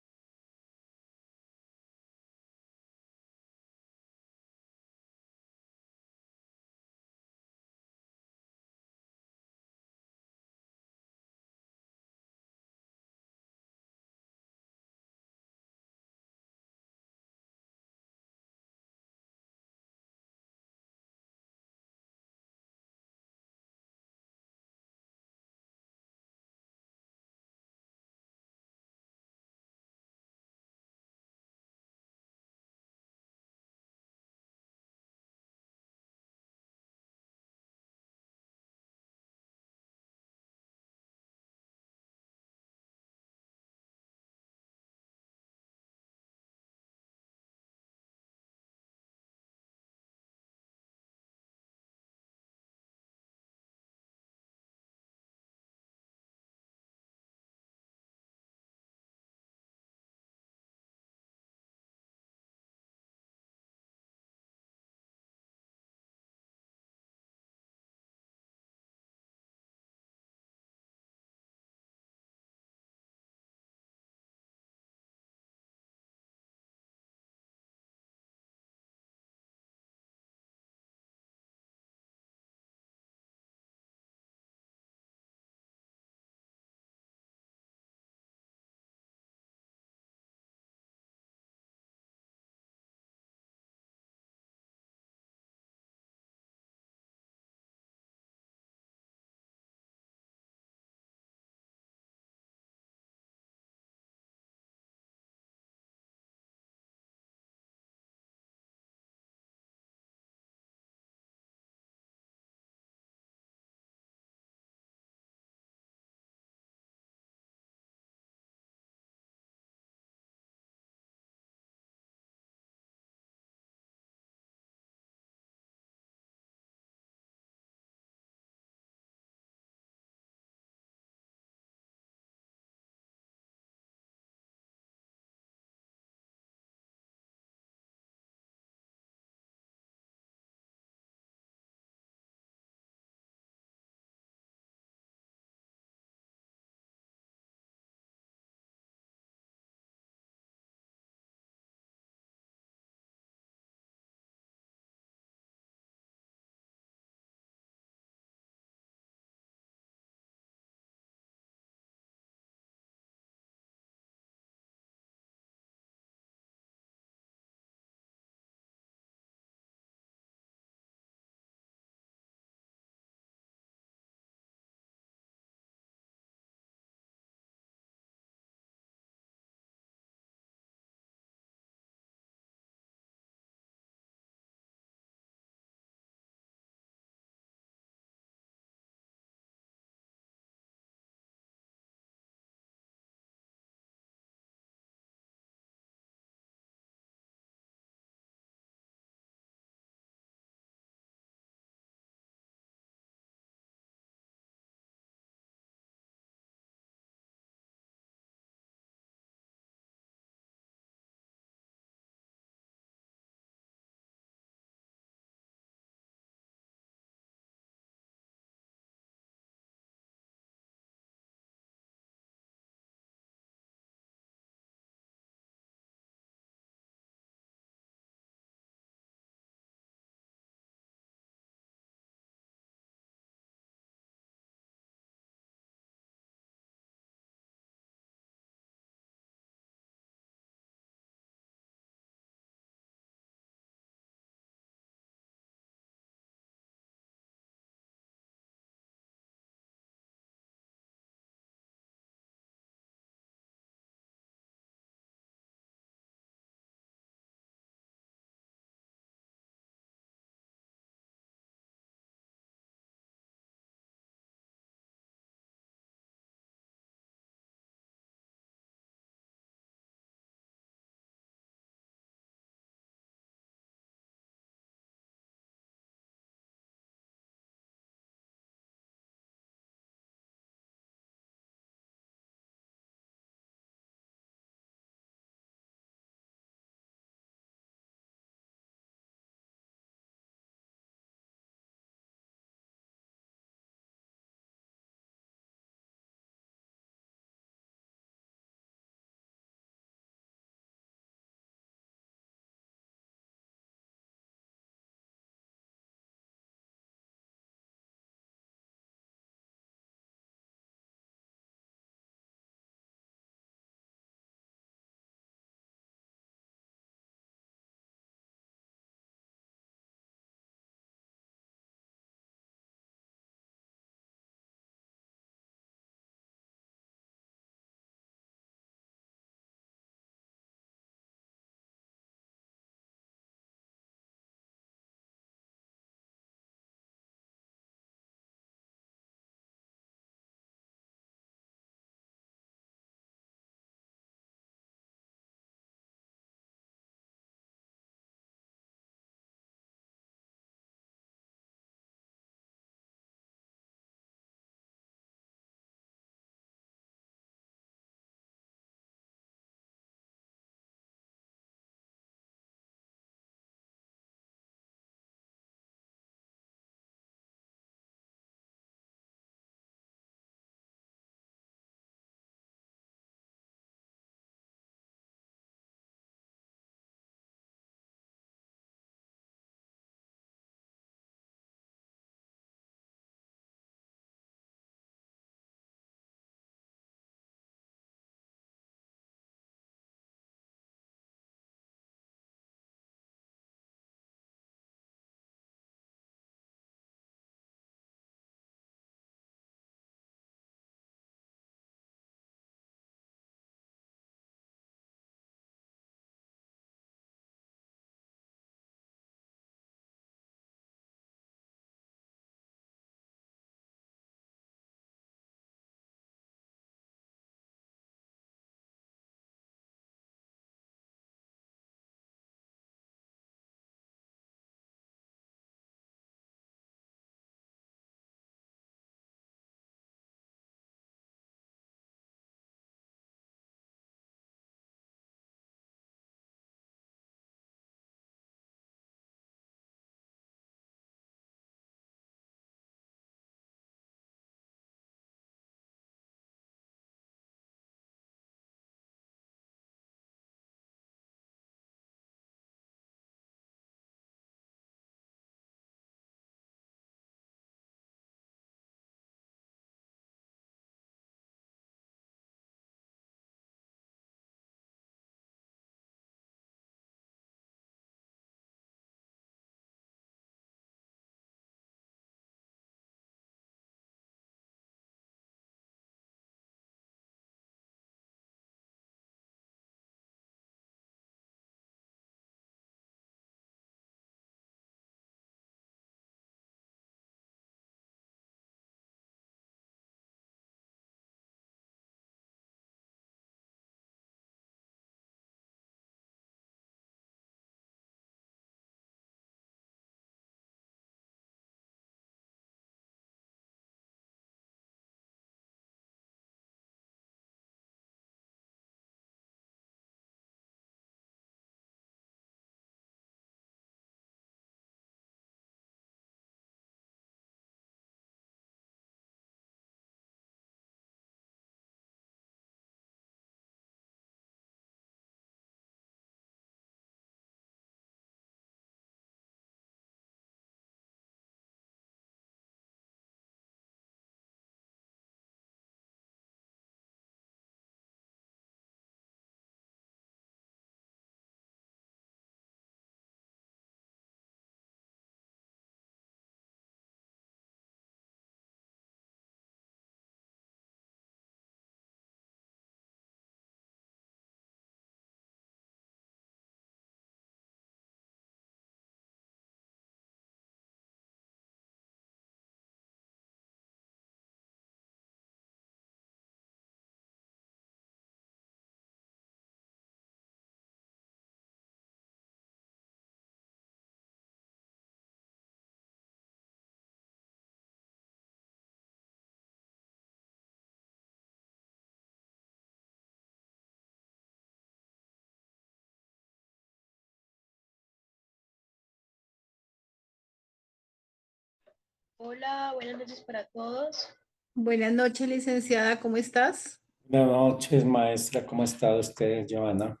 Hola, buenas noches para todos. Buenas noches, licenciada, ¿cómo estás? Buenas noches, maestra. ¿Cómo está usted, Joana?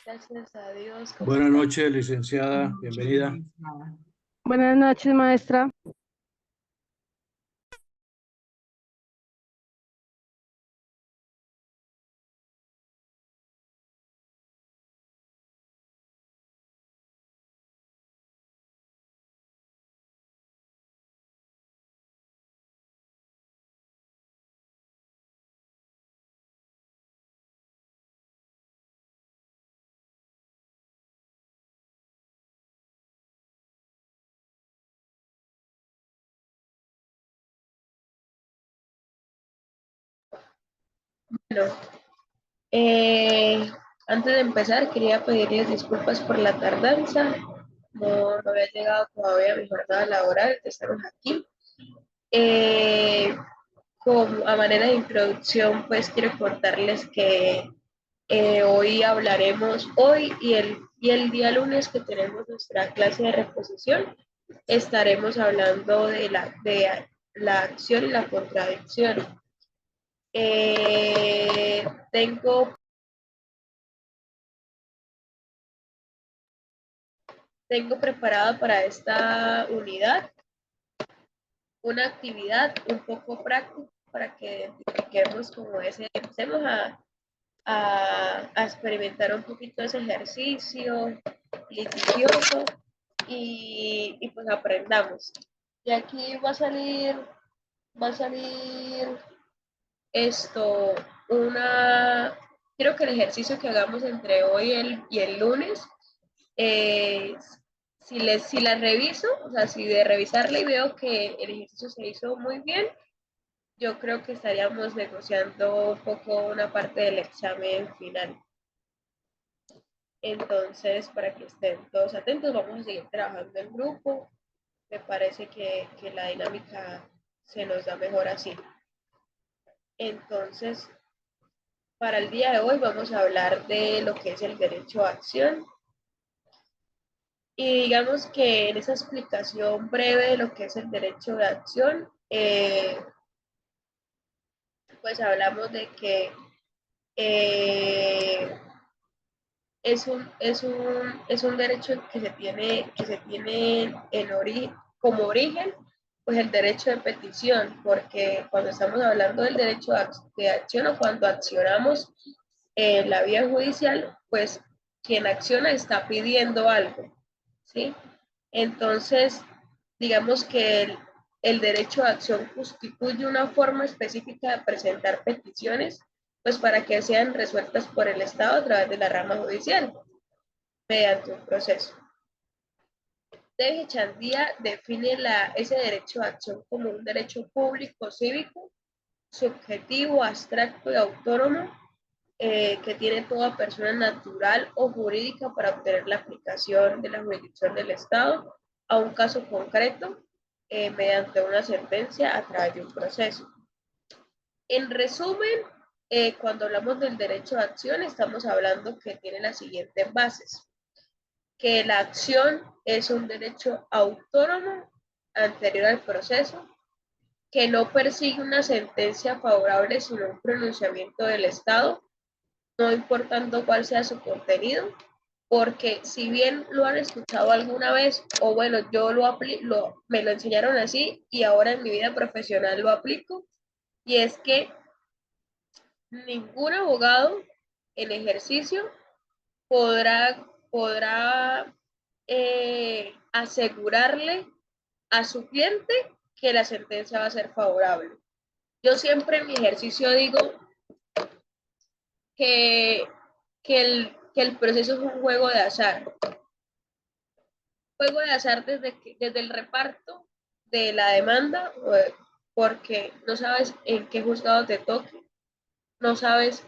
Gracias a Dios. Buenas noches, licenciada. Bienvenida. Buenas noches, maestra. Bueno, antes de empezar, quería pedirles disculpas por la tardanza. No había llegado todavía a mi jornada laboral, estamos aquí. A manera de introducción, pues quiero contarles que hoy y el día lunes que tenemos nuestra clase de reposición, estaremos hablando de la acción y la contradicción. Tengo preparada para esta unidad una actividad un poco práctica para que identifiquemos como empecemos a experimentar un poquito ese ejercicio litigioso y pues aprendamos. Y aquí va a salir esto, quiero que el ejercicio que hagamos entre hoy y el lunes, si la reviso, o sea, si de revisarla y veo que el ejercicio se hizo muy bien, yo creo que estaríamos negociando un poco una parte del examen final. Entonces, para que estén todos atentos, vamos a seguir trabajando en grupo. Me parece que la dinámica se nos da mejor así. Entonces, para el día de hoy vamos a hablar de lo que es el derecho a acción. Y digamos que en esa explicación breve de lo que es el derecho de acción, pues hablamos de que es un derecho que se tiene como origen, pues el derecho de petición, porque cuando estamos hablando del derecho de acción o cuando accionamos en la vía judicial, pues quien acciona está pidiendo algo, ¿sí? Entonces, digamos que el derecho de acción constituye una forma específica de presentar peticiones, pues para que sean resueltas por el Estado a través de la rama judicial, mediante un proceso. David Chandía define ese derecho de acción como un derecho público cívico, subjetivo, abstracto y autónomo, que tiene toda persona natural o jurídica para obtener la aplicación de la jurisdicción del Estado a un caso concreto mediante una sentencia a través de un proceso. En resumen, cuando hablamos del derecho de acción, estamos hablando que tiene las siguientes bases: que la acción es un derecho autónomo anterior al proceso, que no persigue una sentencia favorable sino un pronunciamiento del Estado, no importando cuál sea su contenido, porque si bien lo han escuchado alguna vez, o bueno, yo me lo enseñaron así y ahora en mi vida profesional lo aplico, y es que ningún abogado en ejercicio podrá asegurarle a su cliente que la sentencia va a ser favorable. Yo siempre en mi ejercicio digo que el proceso es un juego de azar. Juego de azar desde el reparto de la demanda, porque no sabes en qué juzgado te toque, no sabes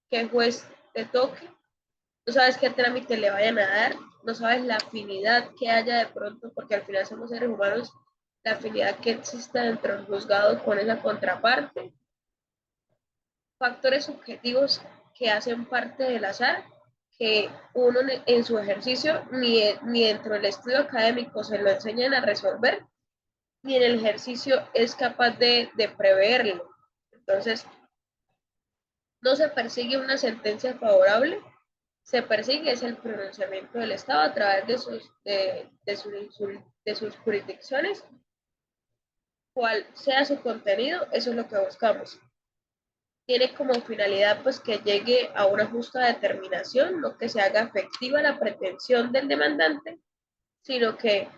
qué juez te toque, no sabes qué trámite le vayan a dar, no sabes la afinidad que haya de pronto, porque al final somos seres humanos, la afinidad que exista dentro del juzgado con esa contraparte. Factores subjetivos que hacen parte del azar, que uno en su ejercicio ni dentro del estudio académico se lo enseñan a resolver, ni en el ejercicio es capaz de preverlo. Entonces, no se persigue una sentencia favorable, se persigue es el pronunciamiento del Estado a través de sus jurisdicciones, cual sea su contenido, eso es lo que buscamos. Tiene como finalidad pues que llegue a una justa determinación, no que se haga efectiva la pretensión del demandante, sino que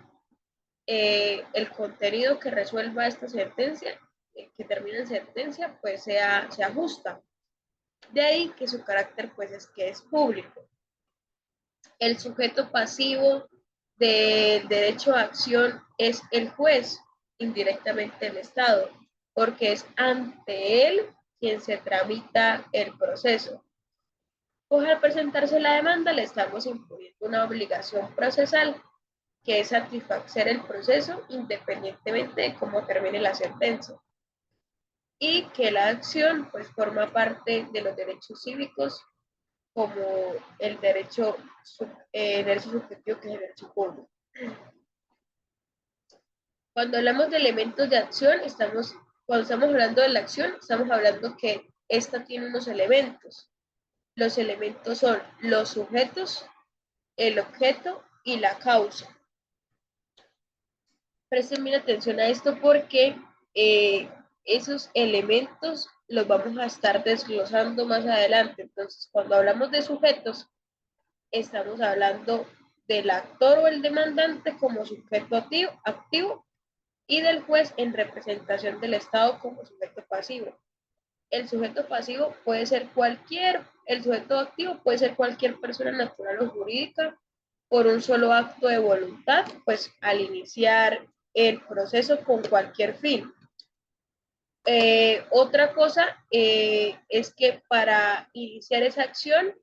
el contenido que resuelva esta sentencia, que termine en sentencia, pues sea justa. De ahí que su carácter pues es que es público. El sujeto pasivo del derecho a acción es el juez, indirectamente el Estado, porque es ante él quien se tramita el proceso. Pues al presentarse la demanda le estamos imponiendo una obligación procesal que es satisfacer el proceso independientemente de cómo termine la sentencia. Y que la acción pues forma parte de los derechos cívicos como el derecho subjetivo que es el derecho público. Cuando hablamos de elementos de acción, cuando estamos hablando de la acción, estamos hablando que esta tiene unos elementos. Los elementos son los sujetos, el objeto y la causa. Presten bien atención a esto porque esos elementos los vamos a estar desglosando más adelante. Entonces, cuando hablamos de sujetos, estamos hablando del actor o el demandante como sujeto activo y del juez en representación del Estado como sujeto pasivo. El sujeto pasivo puede ser el sujeto activo puede ser cualquier persona natural o jurídica por un solo acto de voluntad, pues al iniciar el proceso con cualquier fin. Otra cosa es que para iniciar esa acción,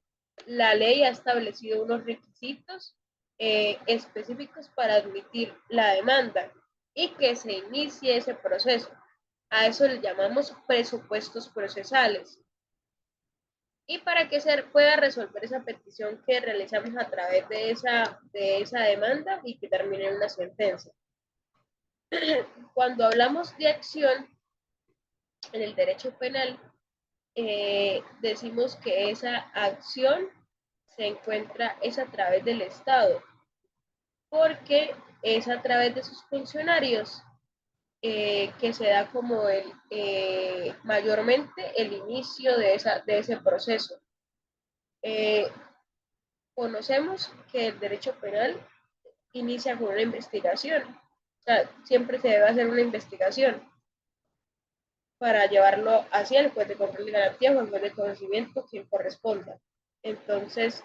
la ley ha establecido unos requisitos específicos para admitir la demanda y que se inicie ese proceso. A eso le llamamos presupuestos procesales. Y para que se pueda resolver esa petición que realizamos a través de esa demanda y que termine en una sentencia. Cuando hablamos de acción en el derecho penal, decimos que esa acción es a través del Estado, porque es a través de sus funcionarios que se da como mayormente el inicio de ese proceso. Conocemos que el derecho penal inicia con una investigación, o sea, siempre se debe hacer una investigación para llevarlo hacia el juez de control de garantías o el juez de conocimiento quien corresponda. Entonces,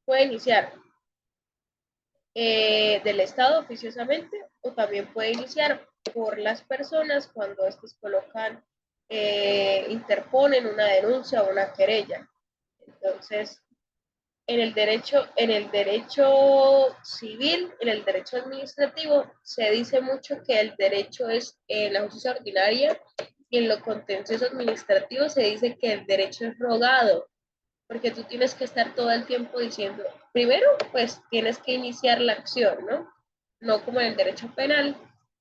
puede iniciar del Estado oficiosamente o también puede iniciar por las personas cuando estos interponen una denuncia o una querella. Entonces, en el derecho civil, en el derecho administrativo, se dice mucho que el derecho es en la justicia ordinaria y en lo contencioso administrativo se dice que el derecho es rogado, porque tú tienes que estar todo el tiempo diciendo, primero, pues tienes que iniciar la acción, ¿no? No como en el derecho penal,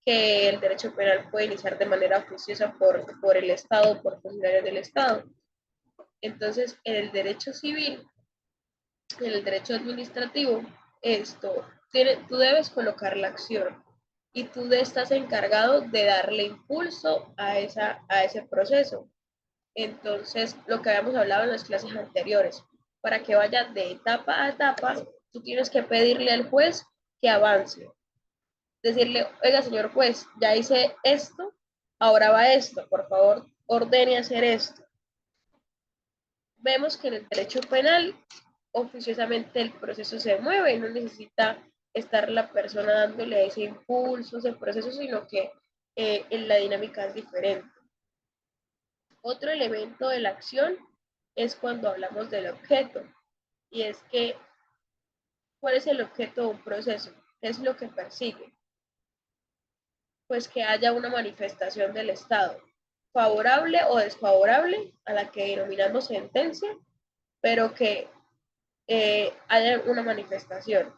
que el derecho penal puede iniciar de manera oficiosa por el Estado, por funcionarios del Estado. Entonces, en el derecho civil, en el derecho administrativo, tú debes colocar la acción y tú estás encargado de darle impulso a ese proceso. Entonces, lo que habíamos hablado en las clases anteriores, para que vaya de etapa a etapa, tú tienes que pedirle al juez que avance. Decirle, oiga, señor juez, ya hice esto, ahora va esto, por favor, ordene hacer esto. Vemos que en el derecho penal, oficiosamente el proceso se mueve y no necesita estar la persona dándole ese impulso, ese proceso, sino que en la dinámica es diferente. Otro elemento de la acción es cuando hablamos del objeto, y es que, ¿cuál es el objeto de un proceso? ¿Qué es lo que persigue? Pues que haya una manifestación del Estado, favorable o desfavorable, a la que denominamos sentencia, pero que haya una manifestación.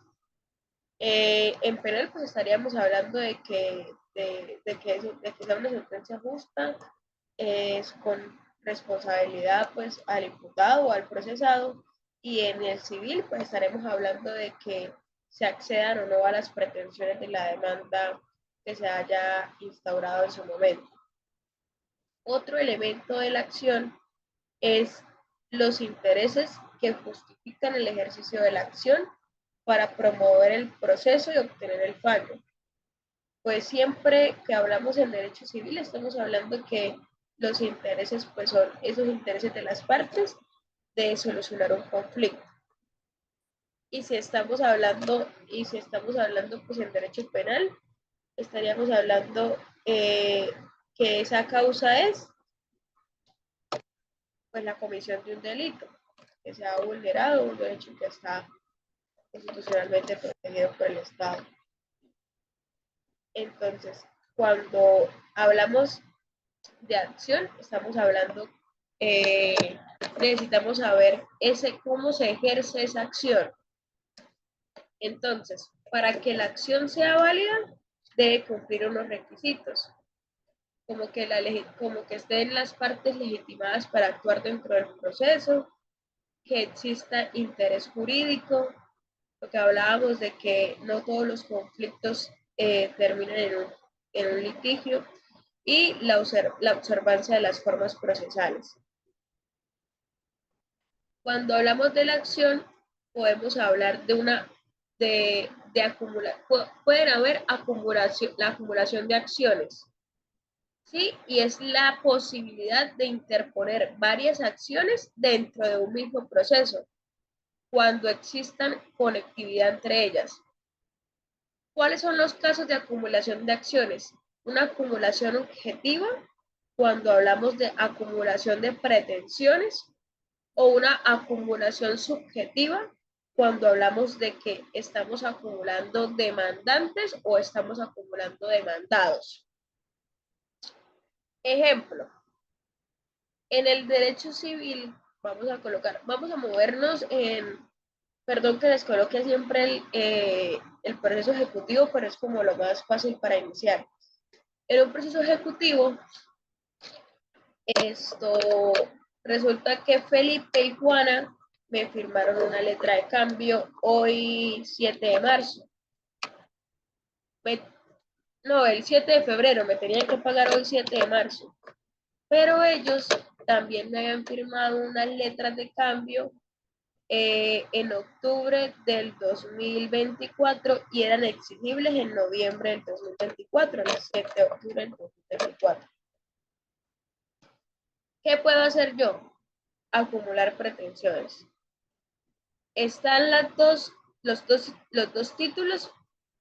En penal, pues estaríamos hablando de de que sea una sentencia justa, es con responsabilidad pues al imputado o al procesado, y en el civil pues estaremos hablando de que se accedan o no a las pretensiones de la demanda que se haya instaurado en su momento. Otro elemento de la acción es los intereses que justifican el ejercicio de la acción para promover el proceso y obtener el fallo. Pues siempre que hablamos en derecho civil estamos hablando que los intereses pues son esos intereses de las partes de solucionar un conflicto. Y si estamos hablando pues en derecho penal, estaríamos hablando que esa causa es pues la comisión de un delito, que se ha vulnerado un derecho que está constitucionalmente protegido por el Estado. Entonces, cuando hablamos de acción, estamos hablando, necesitamos saber cómo se ejerce esa acción. Entonces, para que la acción sea válida, debe cumplir unos requisitos, como que estén las partes legitimadas para actuar dentro del proceso, que exista interés jurídico, lo que hablábamos de que no todos los conflictos terminan en un litigio, y la observancia de las formas procesales. Cuando hablamos de la acción, podemos hablar de acumular, pueden haber la acumulación de acciones, ¿sí? Y es la posibilidad de interponer varias acciones dentro de un mismo proceso, cuando existan conectividad entre ellas. ¿Cuáles son los casos de acumulación de acciones? Una acumulación objetiva, cuando hablamos de acumulación de pretensiones, o una acumulación subjetiva, cuando hablamos de que estamos acumulando demandantes o estamos acumulando demandados. Ejemplo, en el derecho civil vamos a movernos perdón que les coloque siempre el proceso ejecutivo, pero es como lo más fácil para iniciar. En un proceso ejecutivo, resulta que Felipe y Juana me firmaron una letra de cambio hoy 7 de marzo. El 7 de febrero, me tenían que pagar hoy 7 de marzo. Pero ellos también me habían firmado unas letras de cambio en octubre del 2024 y eran exigibles en noviembre del 2024, el 7 de octubre del 2024. ¿Qué puedo hacer yo? Acumular pretensiones. Están los dos títulos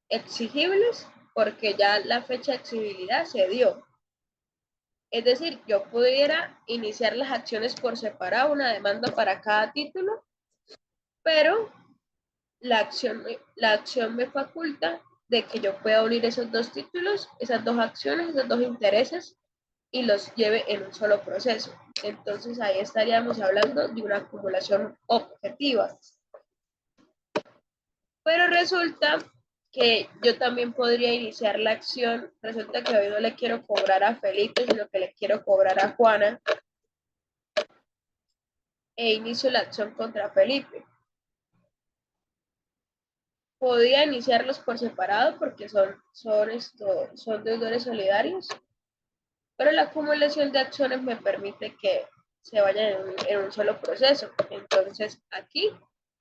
exigibles porque ya la fecha de exigibilidad se dio. Es decir, yo pudiera iniciar las acciones por separado, una demanda para cada título, pero la acción me faculta de que yo pueda unir esos dos títulos, esas dos acciones, esos dos intereses, y los lleve en un solo proceso. Entonces ahí estaríamos hablando de una acumulación objetiva. Pero resulta que yo también podría iniciar la acción, resulta que hoy no le quiero cobrar a Felipe, sino que le quiero cobrar a Juana, e inicio la acción contra Felipe. Podía iniciarlos por separado porque son deudores solidarios, pero la acumulación de acciones me permite que se vayan en un solo proceso. Entonces aquí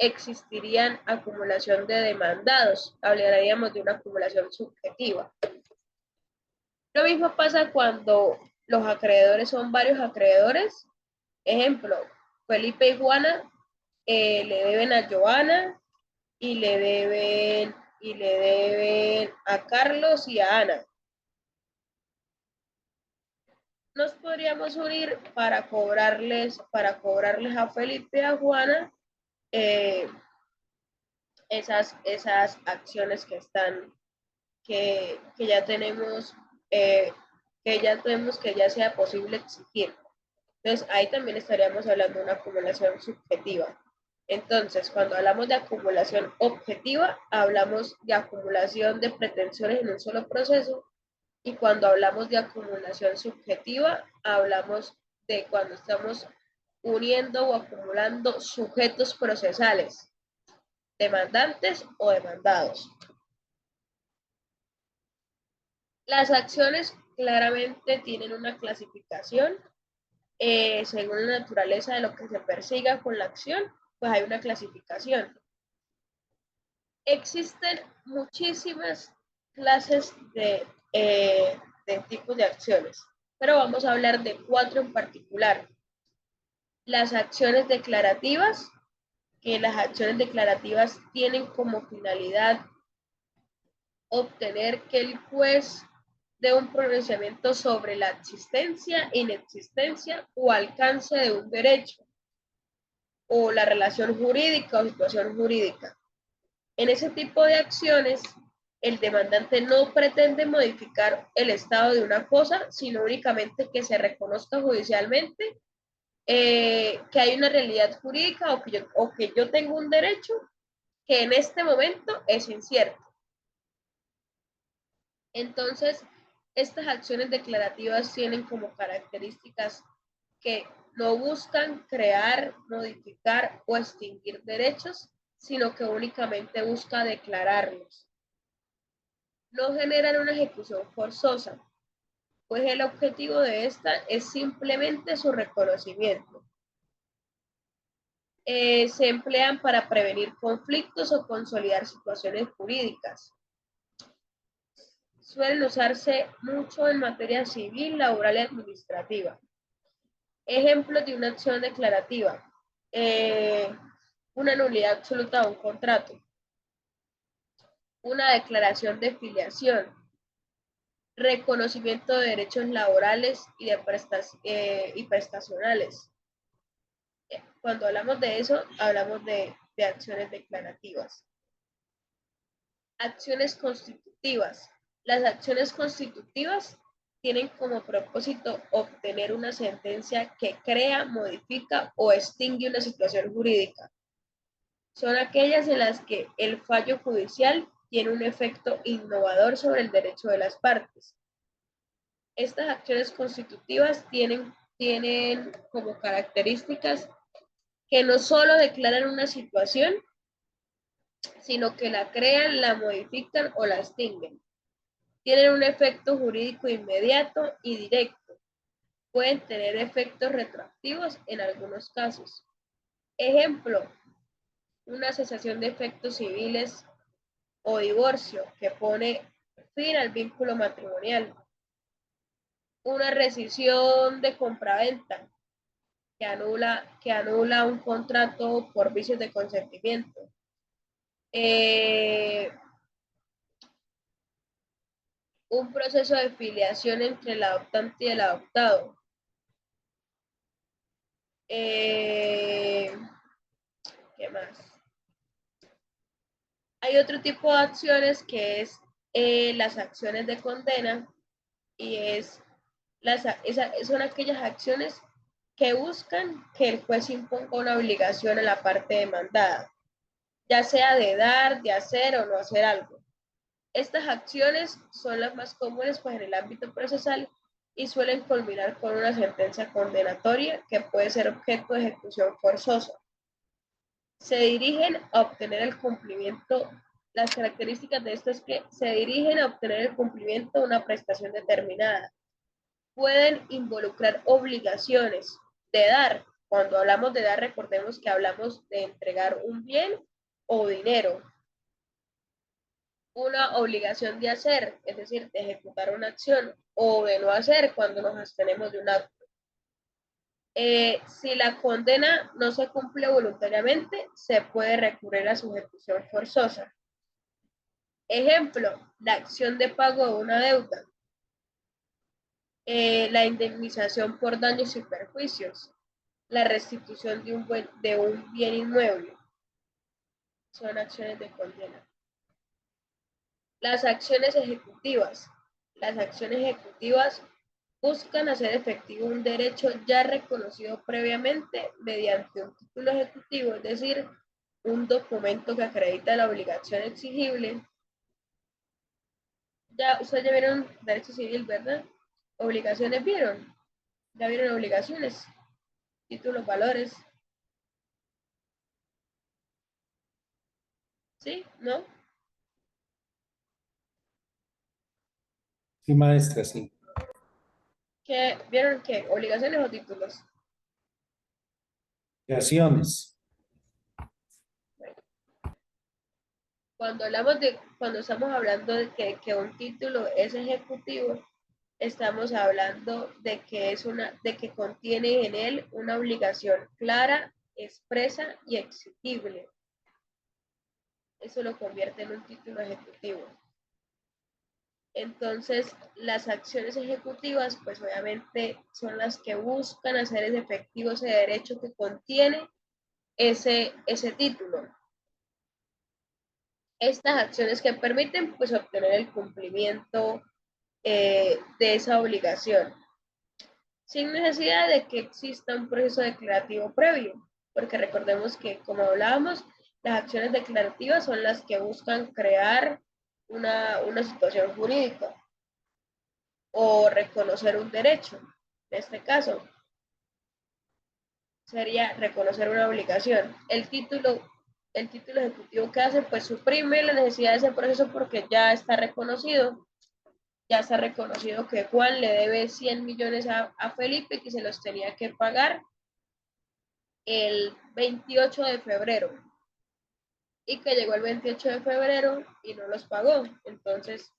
existirían acumulación de demandados, hablaríamos de una acumulación subjetiva. Lo mismo pasa cuando los acreedores son varios acreedores. Ejemplo, Felipe y Juana le deben a Joana y le deben a Carlos y a Ana. Nos podríamos unir para cobrarles a Felipe y a Juana esas acciones que ya tenemos, que ya sea posible exigir. Entonces ahí también estaríamos hablando de una acumulación subjetiva. Entonces, cuando hablamos de acumulación objetiva, hablamos de acumulación de pretensiones en un solo proceso, Y cuando hablamos de acumulación subjetiva, hablamos de cuando estamos uniendo o acumulando sujetos procesales, demandantes o demandados. Las acciones claramente tienen una clasificación según la naturaleza de lo que se persiga con la acción, pues hay una clasificación. Existen muchísimas clases de tipos de acciones, pero vamos a hablar de 4 en particular. Las acciones declarativas, que las acciones declarativas tienen como finalidad obtener que el juez dé un pronunciamiento sobre la existencia, inexistencia o alcance de un derecho o la relación jurídica o situación jurídica. En ese tipo de acciones, el demandante no pretende modificar el estado de una cosa, sino únicamente que se reconozca judicialmente que hay una realidad jurídica o que yo tengo un derecho que en este momento es incierto. Entonces, estas acciones declarativas tienen como características que no buscan crear, modificar o extinguir derechos, sino que únicamente busca declararlos. No generan una ejecución forzosa, pues el objetivo de esta es simplemente su reconocimiento. Se emplean para prevenir conflictos o consolidar situaciones jurídicas. Suelen usarse mucho en materia civil, laboral y administrativa. Ejemplos de una acción declarativa. Una nulidad absoluta de un contrato. Una declaración de filiación. Reconocimiento de derechos laborales y prestacionales. Cuando hablamos de eso, hablamos de acciones declarativas. Acciones constitutivas. Las acciones constitutivas tienen como propósito obtener una sentencia que crea, modifica o extingue una situación jurídica. Son aquellas en las que el fallo judicial tiene un efecto innovador sobre el derecho de las partes. Estas acciones constitutivas tienen como características que no solo declaran una situación, sino que la crean, la modifican o la extinguen. Tienen un efecto jurídico inmediato y directo. Pueden tener efectos retroactivos en algunos casos. Ejemplo, una cesación de efectos civiles o divorcio que pone fin al vínculo matrimonial. Una rescisión de compraventa que anula un contrato por vicios de consentimiento. Un proceso de filiación entre el adoptante y el adoptado. ¿Qué más? Hay otro tipo de acciones que es las acciones de condena y son aquellas acciones que buscan que el juez imponga una obligación a la parte demandada, ya sea de dar, de hacer o no hacer algo. Estas acciones son las más comunes pues, en el ámbito procesal y suelen culminar con una sentencia condenatoria que puede ser objeto de ejecución forzosa. Se dirigen a obtener el cumplimiento. Las características de esto es que se dirigen a obtener el cumplimiento de una prestación determinada. Pueden involucrar obligaciones de dar. Cuando hablamos de dar, recordemos que hablamos de entregar un bien o dinero. Una obligación de hacer, es decir, de ejecutar una acción, o de no hacer cuando nos abstenemos de un acto. Si la condena no se cumple voluntariamente, se puede recurrir a su ejecución forzosa. Ejemplo, la acción de pago de una deuda, la indemnización por daños y perjuicios, la restitución de un bien inmueble. Son acciones de condena. Las acciones ejecutivas. Las acciones ejecutivas buscan hacer efectivo un derecho ya reconocido previamente mediante un título ejecutivo, es decir, un documento que acredita la obligación exigible Ya, ustedes ya vieron derecho civil, ¿verdad? Obligaciones vieron. Ya vieron obligaciones, títulos, valores. ¿Sí? ¿No? Sí, maestra, sí. ¿Qué, vieron qué? ¿Obligaciones o títulos? Obligaciones. Cuando estamos hablando de que un título es ejecutivo, estamos hablando de que de que contiene en él una obligación clara, expresa y exigible. Eso lo convierte en un título ejecutivo. Entonces, las acciones ejecutivas, pues obviamente son las que buscan hacer efectivo ese derecho que contiene ese título. Estas acciones que permiten, pues, obtener el cumplimiento de esa obligación, sin necesidad de que exista un proceso declarativo previo, porque recordemos que, como hablábamos, las acciones declarativas son las que buscan crear una situación jurídica o reconocer un derecho. En este caso, sería reconocer una obligación. El título ejecutivo que hace, pues suprime la necesidad de ese proceso porque ya está reconocido que Juan le debe 100 millones a Felipe, que se los tenía que pagar el 28 de febrero y que llegó el 28 de febrero y no los pagó. Entonces,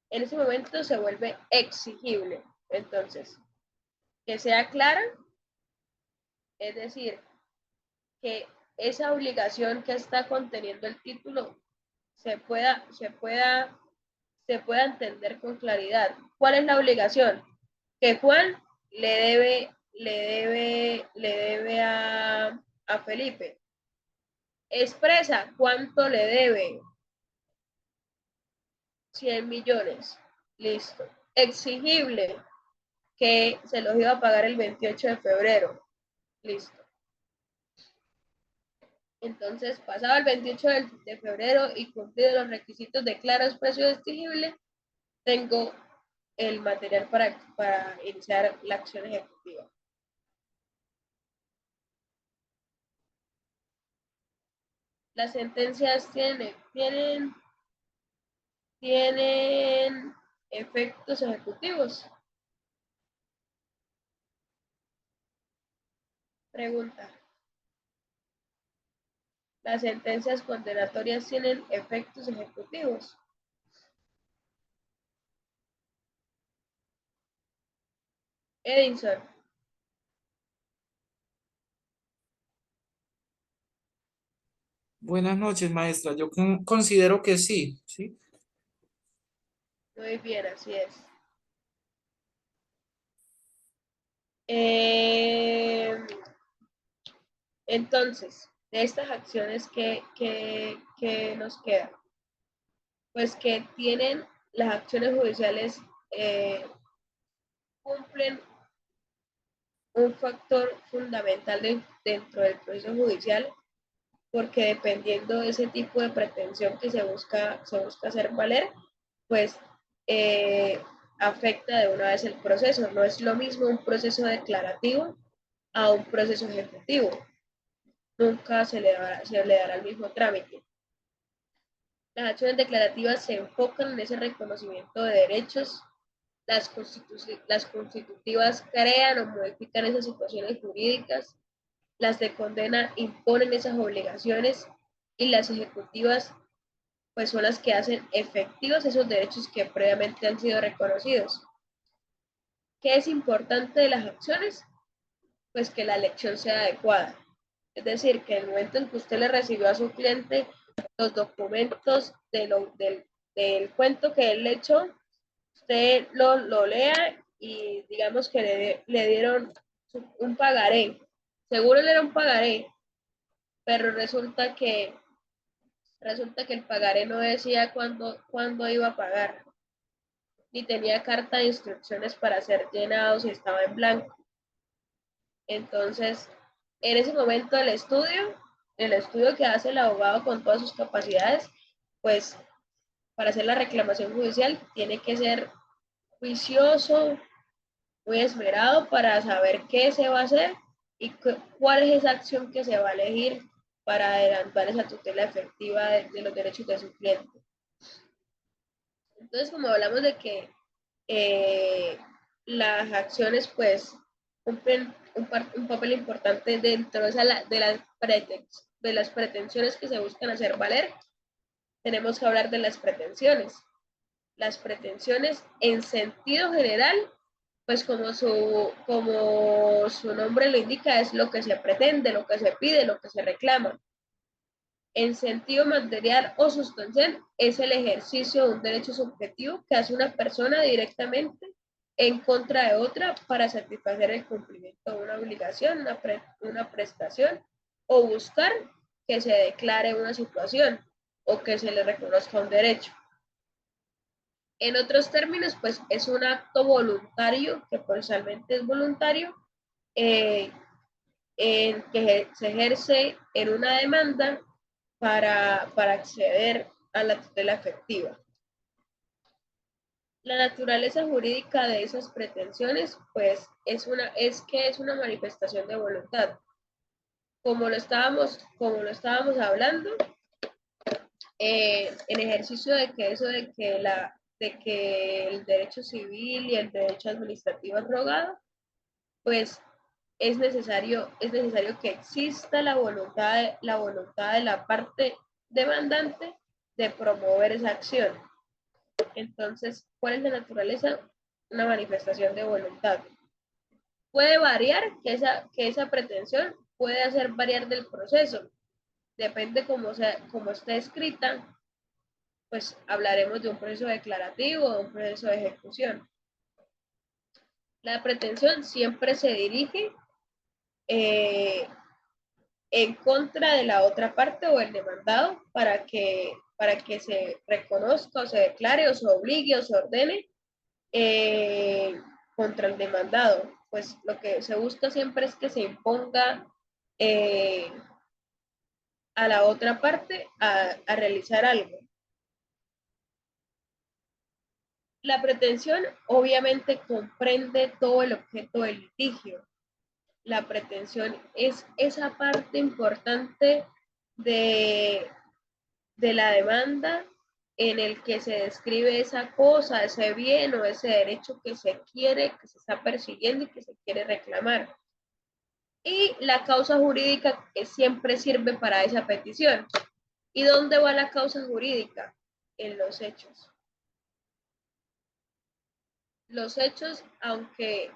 en ese momento se vuelve exigible. Entonces, que sea clara, es decir, que esa obligación que está conteniendo el título se pueda entender con claridad. ¿Cuál es la obligación? Que Juan le debe a Felipe. Expresa cuánto le debe. 100 millones. Listo. Exigible, que se los iba a pagar el 28 de febrero. Listo. Entonces, pasado el 28 de febrero y cumplido los requisitos de claro, expreso y exigible, tengo el material para iniciar la acción ejecutiva. Las sentencias tienen efectos ejecutivos. Pregunta. Las sentencias condenatorias tienen efectos ejecutivos. Edinson. Buenas noches, maestra. Yo considero que sí, ¿sí? Muy bien, así es. Entonces, de estas acciones que nos quedan, pues que tienen las acciones judiciales, cumplen un factor fundamental dentro del proceso judicial, porque dependiendo de ese tipo de pretensión que se busca hacer valer, pues afecta de una vez el proceso. No es lo mismo un proceso declarativo a un proceso ejecutivo. Nunca se le dará el mismo trámite. Las acciones declarativas se enfocan en ese reconocimiento de derechos. Las constitutivas crean o modifican esas situaciones jurídicas. Las de condena imponen esas obligaciones y las ejecutivas, pues, son las que hacen efectivos esos derechos que previamente han sido reconocidos. ¿Qué es importante de las acciones? Pues que la elección sea adecuada. Es decir, que en el momento en que usted le recibió a su cliente los documentos del cuento que él le echó, usted lo lea y digamos que le dieron un pagaré. Seguro le era un pagaré, pero resulta que el pagaré no decía cuándo iba a pagar, ni tenía carta de instrucciones para ser llenados y estaba en blanco. Entonces, en ese momento el estudio que hace el abogado con todas sus capacidades, pues para hacer la reclamación judicial tiene que ser juicioso, muy esmerado para saber qué se va a hacer y cuál es esa acción que se va a elegir para adelantar esa tutela efectiva de los derechos de su cliente. Entonces, como hablamos de que las acciones pues cumplen un papel importante dentro de las pretensiones que se buscan hacer valer, tenemos que hablar de las pretensiones. Las pretensiones en sentido general, pues como su nombre lo indica, es lo que se pretende, lo que se pide, lo que se reclama. En sentido material o sustancial, es el ejercicio de un derecho subjetivo que hace una persona directamente en contra de otra para satisfacer el cumplimiento de una obligación, una prestación o buscar que se declare una situación o que se le reconozca un derecho. En otros términos, pues es un acto voluntario, que personalmente es voluntario, que se ejerce en una demanda para acceder a la tutela efectiva. La naturaleza jurídica de esas pretensiones, pues, es una manifestación de voluntad. Como lo estábamos hablando, en ejercicio de que el derecho civil y el derecho administrativo es rogado, pues es necesario que exista la voluntad de la parte demandante de promover esa acción. Entonces, ¿cuál es la naturaleza? Una manifestación de voluntad. Puede variar, que esa pretensión puede hacer variar del proceso. Depende cómo está escrita, pues hablaremos de un proceso declarativo o de un proceso de ejecución. La pretensión siempre se dirige en contra de la otra parte o el demandado para que se reconozca o se declare o se obligue o se ordene contra el demandado. Pues lo que se busca siempre es que se imponga a la otra parte a realizar algo. La pretensión obviamente comprende todo el objeto del litigio. La pretensión es esa parte importante de la demanda en el que se describe esa cosa, ese bien o ese derecho que se está persiguiendo y que se quiere reclamar. Y la causa jurídica que siempre sirve para esa petición. ¿Y dónde va la causa jurídica? En los hechos. Los hechos, aunque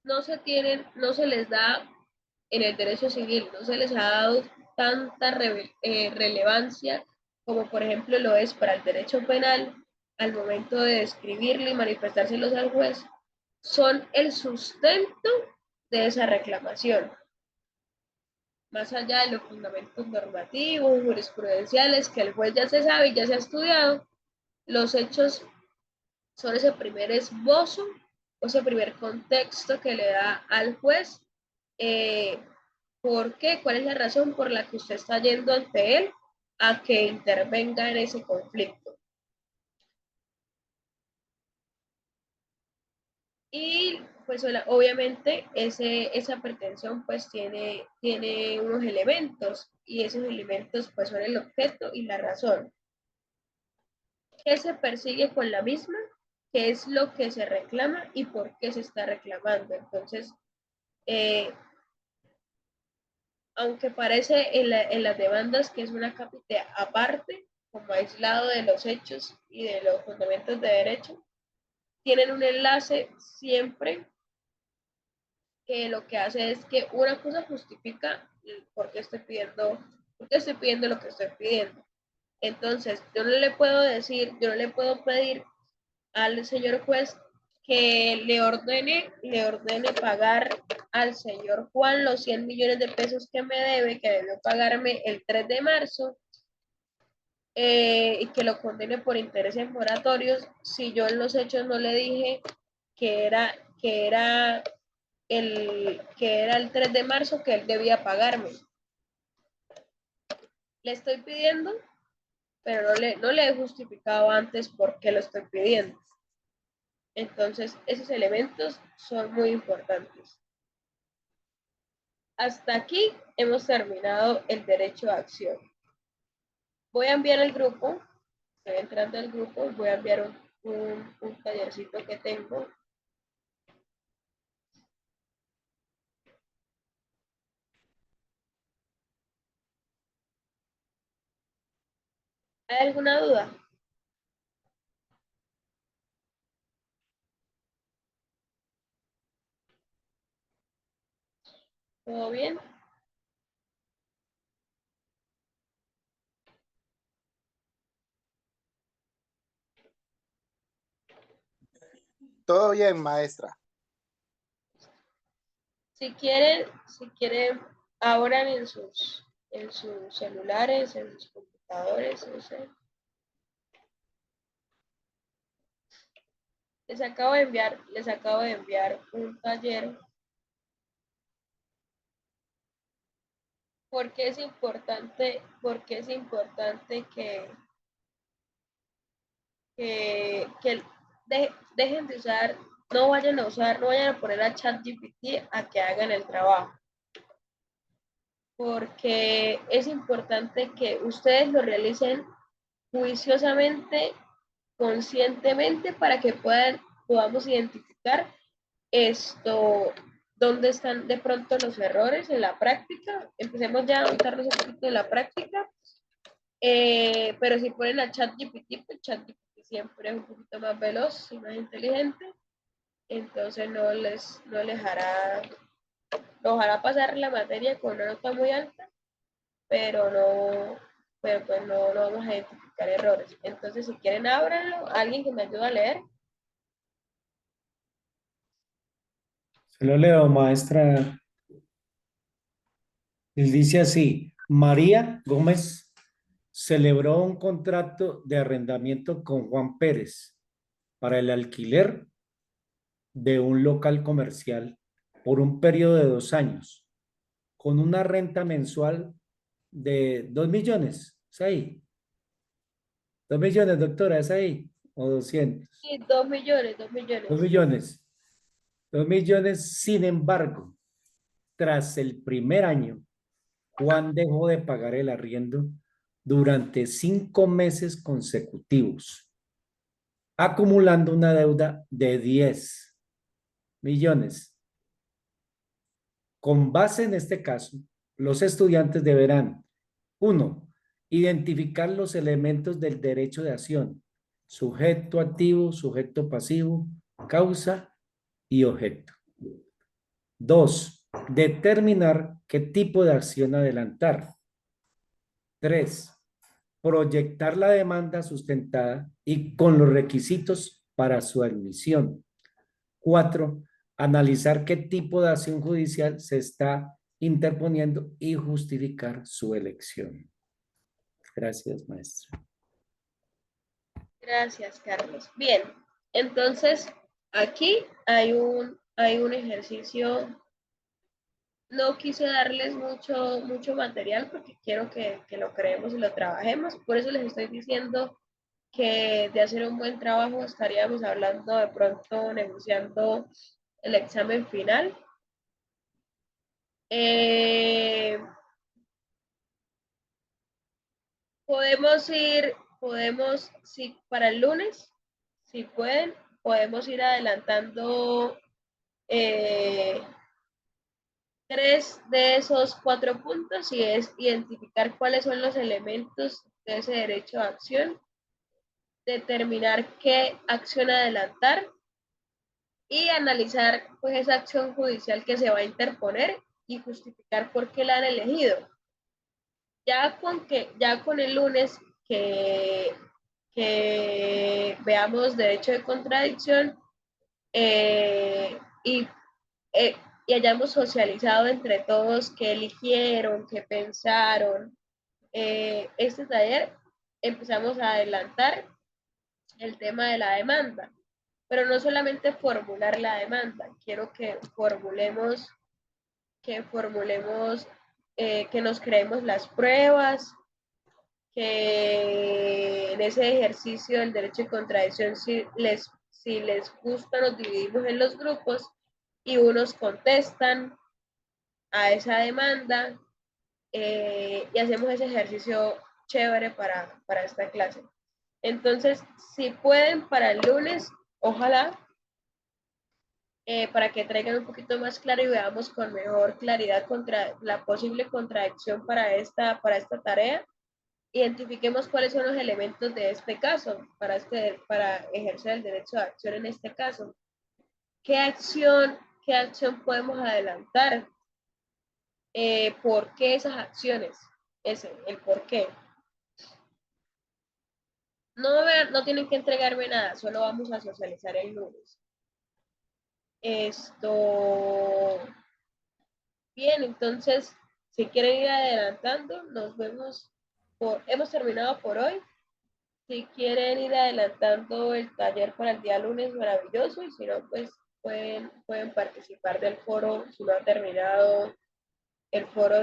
no se les da en el derecho civil, no se les ha dado tanta relevancia como por ejemplo lo es para el derecho penal al momento de describirlo y manifestárselos al juez, son el sustento de esa reclamación. Más allá de los fundamentos normativos, jurisprudenciales, que el juez ya se sabe y ya se ha estudiado, los hechos son ese primer esbozo, o ese primer contexto que le da al juez ¿por qué? ¿Cuál es la razón por la que usted está yendo ante él a que intervenga en ese conflicto? Y pues obviamente esa pretensión pues tiene unos elementos y esos elementos pues son el objeto y la razón. ¿Qué se persigue con la misma? ¿Qué es lo que se reclama y por qué se está reclamando? Entonces, aunque parece en las demandas que es una capite aparte, como aislado de los hechos y de los fundamentos de derecho, tienen un enlace siempre que lo que hace es que una cosa justifica por qué estoy pidiendo lo que estoy pidiendo. Entonces, yo no le puedo pedir al señor juez que le ordene pagar al señor Juan los 100 millones de pesos que me debe, que debió pagarme el 3 de marzo, y que lo condene por intereses moratorios, si yo en los hechos no le dije que era el 3 de marzo que él debía pagarme. le estoy pidiendo, pero no le he justificado antes por qué lo estoy pidiendo. Entonces, esos elementos son muy importantes. Hasta aquí hemos terminado el derecho a acción. Voy a enviar al grupo, estoy entrando al grupo, voy a enviar un tallercito que tengo. ¿Hay alguna duda? ¿Todo bien? Todo bien, maestra. Si quieren, abran en sus celulares, en sus computadores, no sé. Les acabo de enviar un taller. Porque es importante que dejen de usar, no vayan a poner a ChatGPT a que hagan el trabajo. Porque es importante que ustedes lo realicen juiciosamente, conscientemente, para que podamos identificar dónde están de pronto los errores en la práctica. Empecemos ya a montarnos un poquito en la práctica. Pero si ponen a ChatGPT, pues ChatGPT siempre es un poquito más veloz y más inteligente, entonces los hará pasar la materia con una nota muy alta, pero pues no vamos a identificar errores. Entonces, si quieren, ábranlo. Alguien que me ayude a leer. Se lo leo, maestra. Él dice así: María Gómez celebró un contrato de arrendamiento con Juan Pérez para el alquiler de un local comercial por un periodo de 2 años, con una renta mensual de 2 millones. ¿Es ahí? 2 millones, doctora, ¿es ahí? ¿O 200? Sí, 2 millones, 2 2 millones. millones. 2 millones, sin embargo, tras el primer año, Juan dejó de pagar el arriendo durante 5 meses consecutivos, acumulando una deuda de 10 millones. Con base en este caso, los estudiantes deberán: 1. Identificar los elementos del derecho de acción: sujeto activo, sujeto pasivo, causa y objeto. 2. Determinar qué tipo de acción adelantar. 3. Proyectar la demanda sustentada y con los requisitos para su admisión. 4. Analizar qué tipo de acción judicial se está interponiendo y justificar su elección. Gracias, maestra. Gracias, Carlos. Bien, entonces aquí hay un ejercicio. No quise darles mucho material porque quiero que lo creemos y lo trabajemos. Por eso les estoy diciendo que de hacer un buen trabajo estaríamos hablando de pronto, negociando el examen final. Si para el lunes, si pueden, podemos ir adelantando 3 de esos 4 puntos, y es identificar cuáles son los elementos de ese derecho a acción, determinar qué acción adelantar y analizar pues esa acción judicial que se va a interponer y justificar por qué la han elegido. Ya con el lunes que veamos derecho de contradicción y y hayamos socializado entre todos qué eligieron, qué pensaron, este taller empezamos a adelantar el tema de la demanda, pero no solamente formular la demanda, quiero que formulemos, que nos creemos las pruebas, que en ese ejercicio del derecho de contradicción, si les gusta, nos dividimos en los grupos y unos contestan a esa demanda y hacemos ese ejercicio chévere para esta clase. Entonces, si pueden para el lunes, ojalá, para que traigan un poquito más claro y veamos con mejor claridad contra la posible contradicción para esta tarea. Identifiquemos cuáles son los elementos de este caso para ejercer el derecho de acción en este caso. ¿Qué acción podemos adelantar? ¿Por qué esas acciones? El por qué. No tienen que entregarme nada, solo vamos a socializar el lunes. Bien, entonces, si quieren ir adelantando, nos vemos. Hemos terminado por hoy. Si quieren ir adelantando el taller para el día lunes, maravilloso. Y si no, pues pueden participar del foro, si no ha terminado el foro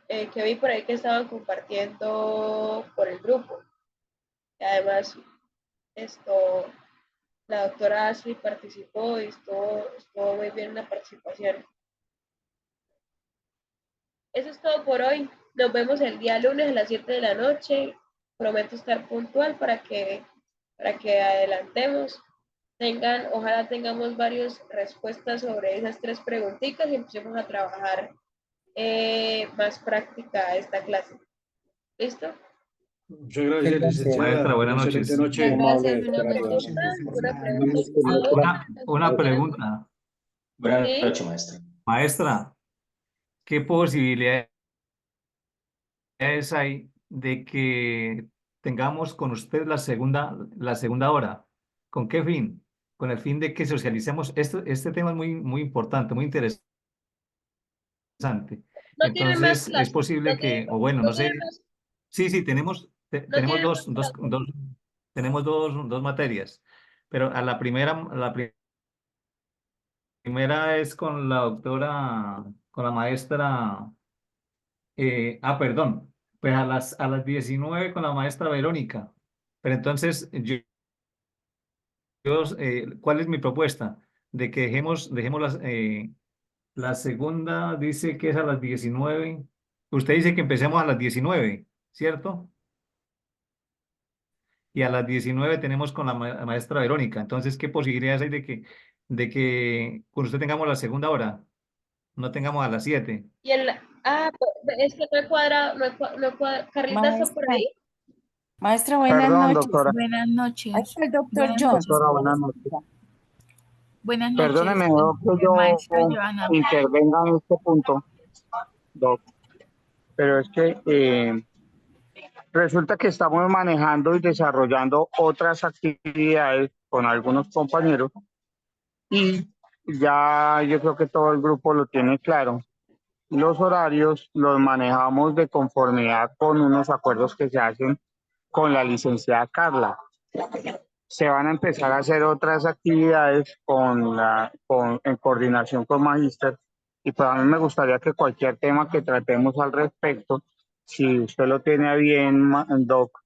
que vi por ahí que estaban compartiendo por el grupo. Y además, la doctora Ashley participó y estuvo muy bien la participación. Eso es todo por hoy. Nos vemos el día lunes a las 7 de la noche. Prometo estar puntual para que adelantemos. Ojalá tengamos varias respuestas sobre esas 3 preguntitas y empecemos a trabajar más práctica esta clase. ¿Listo? Muchas gracias, licenciada. Maestra, buenas Excelente noches. noche. Gracias. Una pregunta. Una pregunta. Buenas ¿Sí? noches, maestra. Maestra, ¿qué posibilidades hay de que tengamos con usted la segunda hora? ¿Con qué fin? Con el fin de que socialicemos. Este tema es muy importante, muy interesante. No tienen más Entonces, es clases. posible que, o bueno, no sé. Sí, tenemos tienen dos materias, pero a la primera es con la doctora, con la maestra, perdón, pues a las 19 con la maestra Verónica. Pero entonces, ¿cuál es mi propuesta? De que dejemos la segunda, dice que es a las 19. Usted dice que empecemos a las 19, ¿cierto? Y a las 19 tenemos con la maestra Verónica. Entonces, ¿qué posibilidades hay de que con usted tengamos la segunda hora? No tengamos a las 7. Y es que no he cuadrado, Carlita está por ahí. Maestra, buenas Perdón, noches. doctora. Buenas Ahí noches. está el doctor Buenas John. noches. Doctora, buenas noches. Buenas noches. Perdóneme, doc, que yo Maestra Joana. intervenga en este punto, doc. Pero es que resulta que estamos manejando y desarrollando otras actividades con algunos compañeros y ya yo creo que todo el grupo lo tiene claro. Los horarios los manejamos de conformidad con unos acuerdos que se hacen con la licenciada Carla. Se van a empezar a hacer otras actividades en coordinación con Magíster y para mí me gustaría que cualquier tema que tratemos al respecto, si usted lo tiene a bien, doc,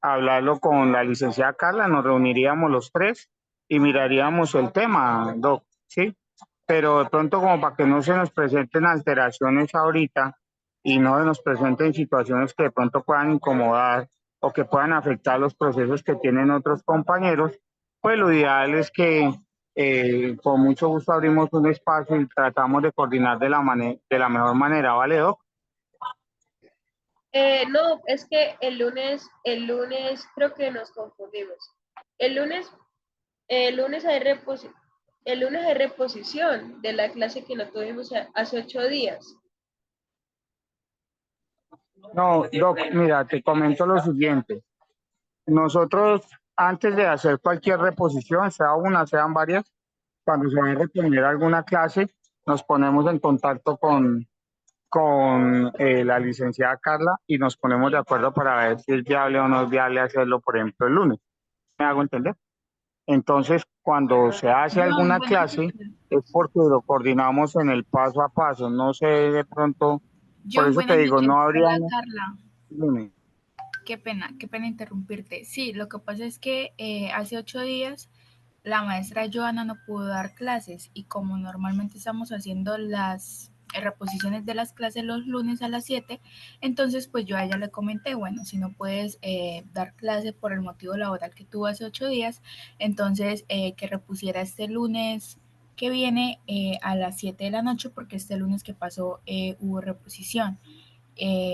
hablarlo con la licenciada Carla, nos reuniríamos los 3 y miraríamos el tema, doc, ¿sí? Pero de pronto como para que no se nos presenten alteraciones ahorita y no se nos presenten situaciones que de pronto puedan incomodar o que puedan afectar los procesos que tienen otros compañeros, pues lo ideal es que con mucho gusto abrimos un espacio y tratamos de coordinar de la mejor manera, ¿vale, doc? No, es que el lunes creo que nos confundimos. El lunes hay reposición de la clase que no tuvimos hace 8 días. No, doc, mira, te comento lo siguiente. Nosotros, antes de hacer cualquier reposición, sea una, sean varias, cuando se va a reponer alguna clase, nos ponemos en contacto con la licenciada Carla y nos ponemos de acuerdo para ver si es viable o no es viable hacerlo, por ejemplo, el lunes. ¿Me hago entender? Entonces, cuando se hace alguna clase, es porque lo coordinamos en el paso a paso. No sé, de pronto, por John, eso te buenas digo, noches. no habría... Hola, Carla. Dime. Qué pena interrumpirte. Sí, lo que pasa es que hace 8 días la maestra Joana no pudo dar clases y como normalmente estamos haciendo las reposiciones de las clases los lunes a las 7, entonces pues yo a ella le comenté, bueno, si no puedes dar clase por el motivo laboral que tuvo hace 8 días, entonces que repusiera este lunes que viene a las 7 de la noche porque este lunes que pasó hubo reposición.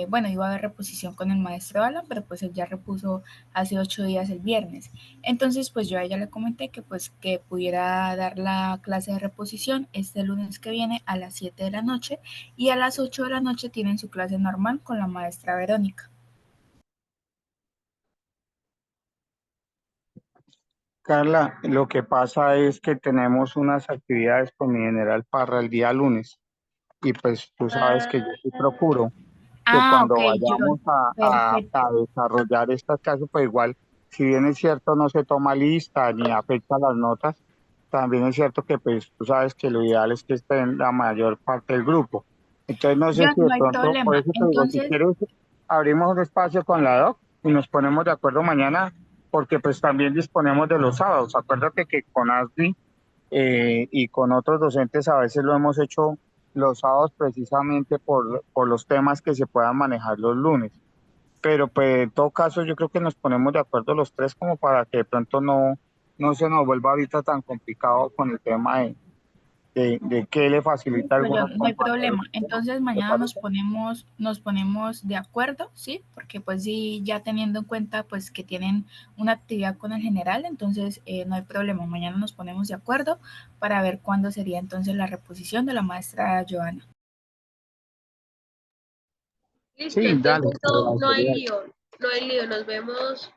Bueno, iba a haber reposición con el maestro Alan, pero pues él ya repuso hace 8 días el viernes. Entonces, pues yo a ella le comenté que pues que pudiera dar la clase de reposición este lunes que viene a las 7 de la noche y a las 8 de la noche tienen su clase normal con la maestra Verónica. Carla, lo que pasa es que tenemos unas actividades con mi general Parra el día lunes y pues tú sabes que yo sí procuro que Ah, ok, cuando John. vayamos Perfecto. a desarrollar estas clases, pues igual, si bien es cierto no se toma lista ni afecta las notas, también es cierto que pues tú sabes que lo ideal es que esté en la mayor parte del grupo. Entonces no sé John, si de no hay pronto, por problema. eso te digo, si Entonces, quieres, abrimos un espacio con la doc y nos ponemos de acuerdo mañana, porque pues también disponemos de los sábados. Acuérdate que con ASBI y con otros docentes a veces lo hemos hecho los sábados precisamente por los temas que se puedan manejar los lunes. Pero pues en todo caso yo creo que nos ponemos de acuerdo los tres como para que de pronto no se nos vuelva ahorita tan complicado con el tema de qué le facilita a listo, algunos John, no hay compañeros. problema. Entonces ¿Te mañana parece? nos ponemos de acuerdo, ¿sí? Porque pues sí, ya teniendo en cuenta pues que tienen una actividad con el general, entonces no hay problema. Mañana nos ponemos de acuerdo para ver cuándo sería entonces la reposición de la maestra Joana. Listo, Sí, dale, entonces te no hay agradecería. lío, no hay lío, nos vemos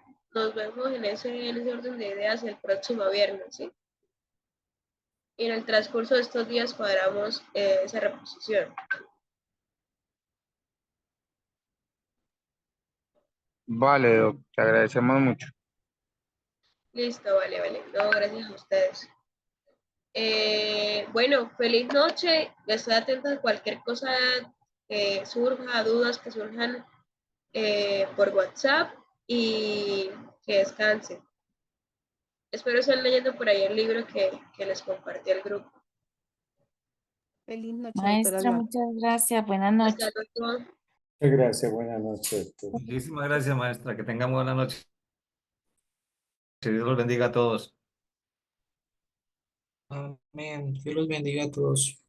en ese orden de ideas el próximo viernes, ¿sí? Y en el transcurso de estos días cuadramos esa reposición. Vale, doc, te agradecemos mucho. Listo, vale, vale. No, gracias a ustedes. Bueno, feliz noche. Estoy atenta a cualquier cosa que surja, dudas que surjan por WhatsApp y que descansen. Espero estén leyendo por ahí el libro que les compartí al grupo. Feliz noche, doctora Maestra, Joana. muchas gracias. Buenas Hasta noches. luego. Muchas gracias, buenas noches. Muchísimas gracias, maestra. Que tengamos buena noche. Que Dios los bendiga a todos. Amén. Dios los bendiga a todos.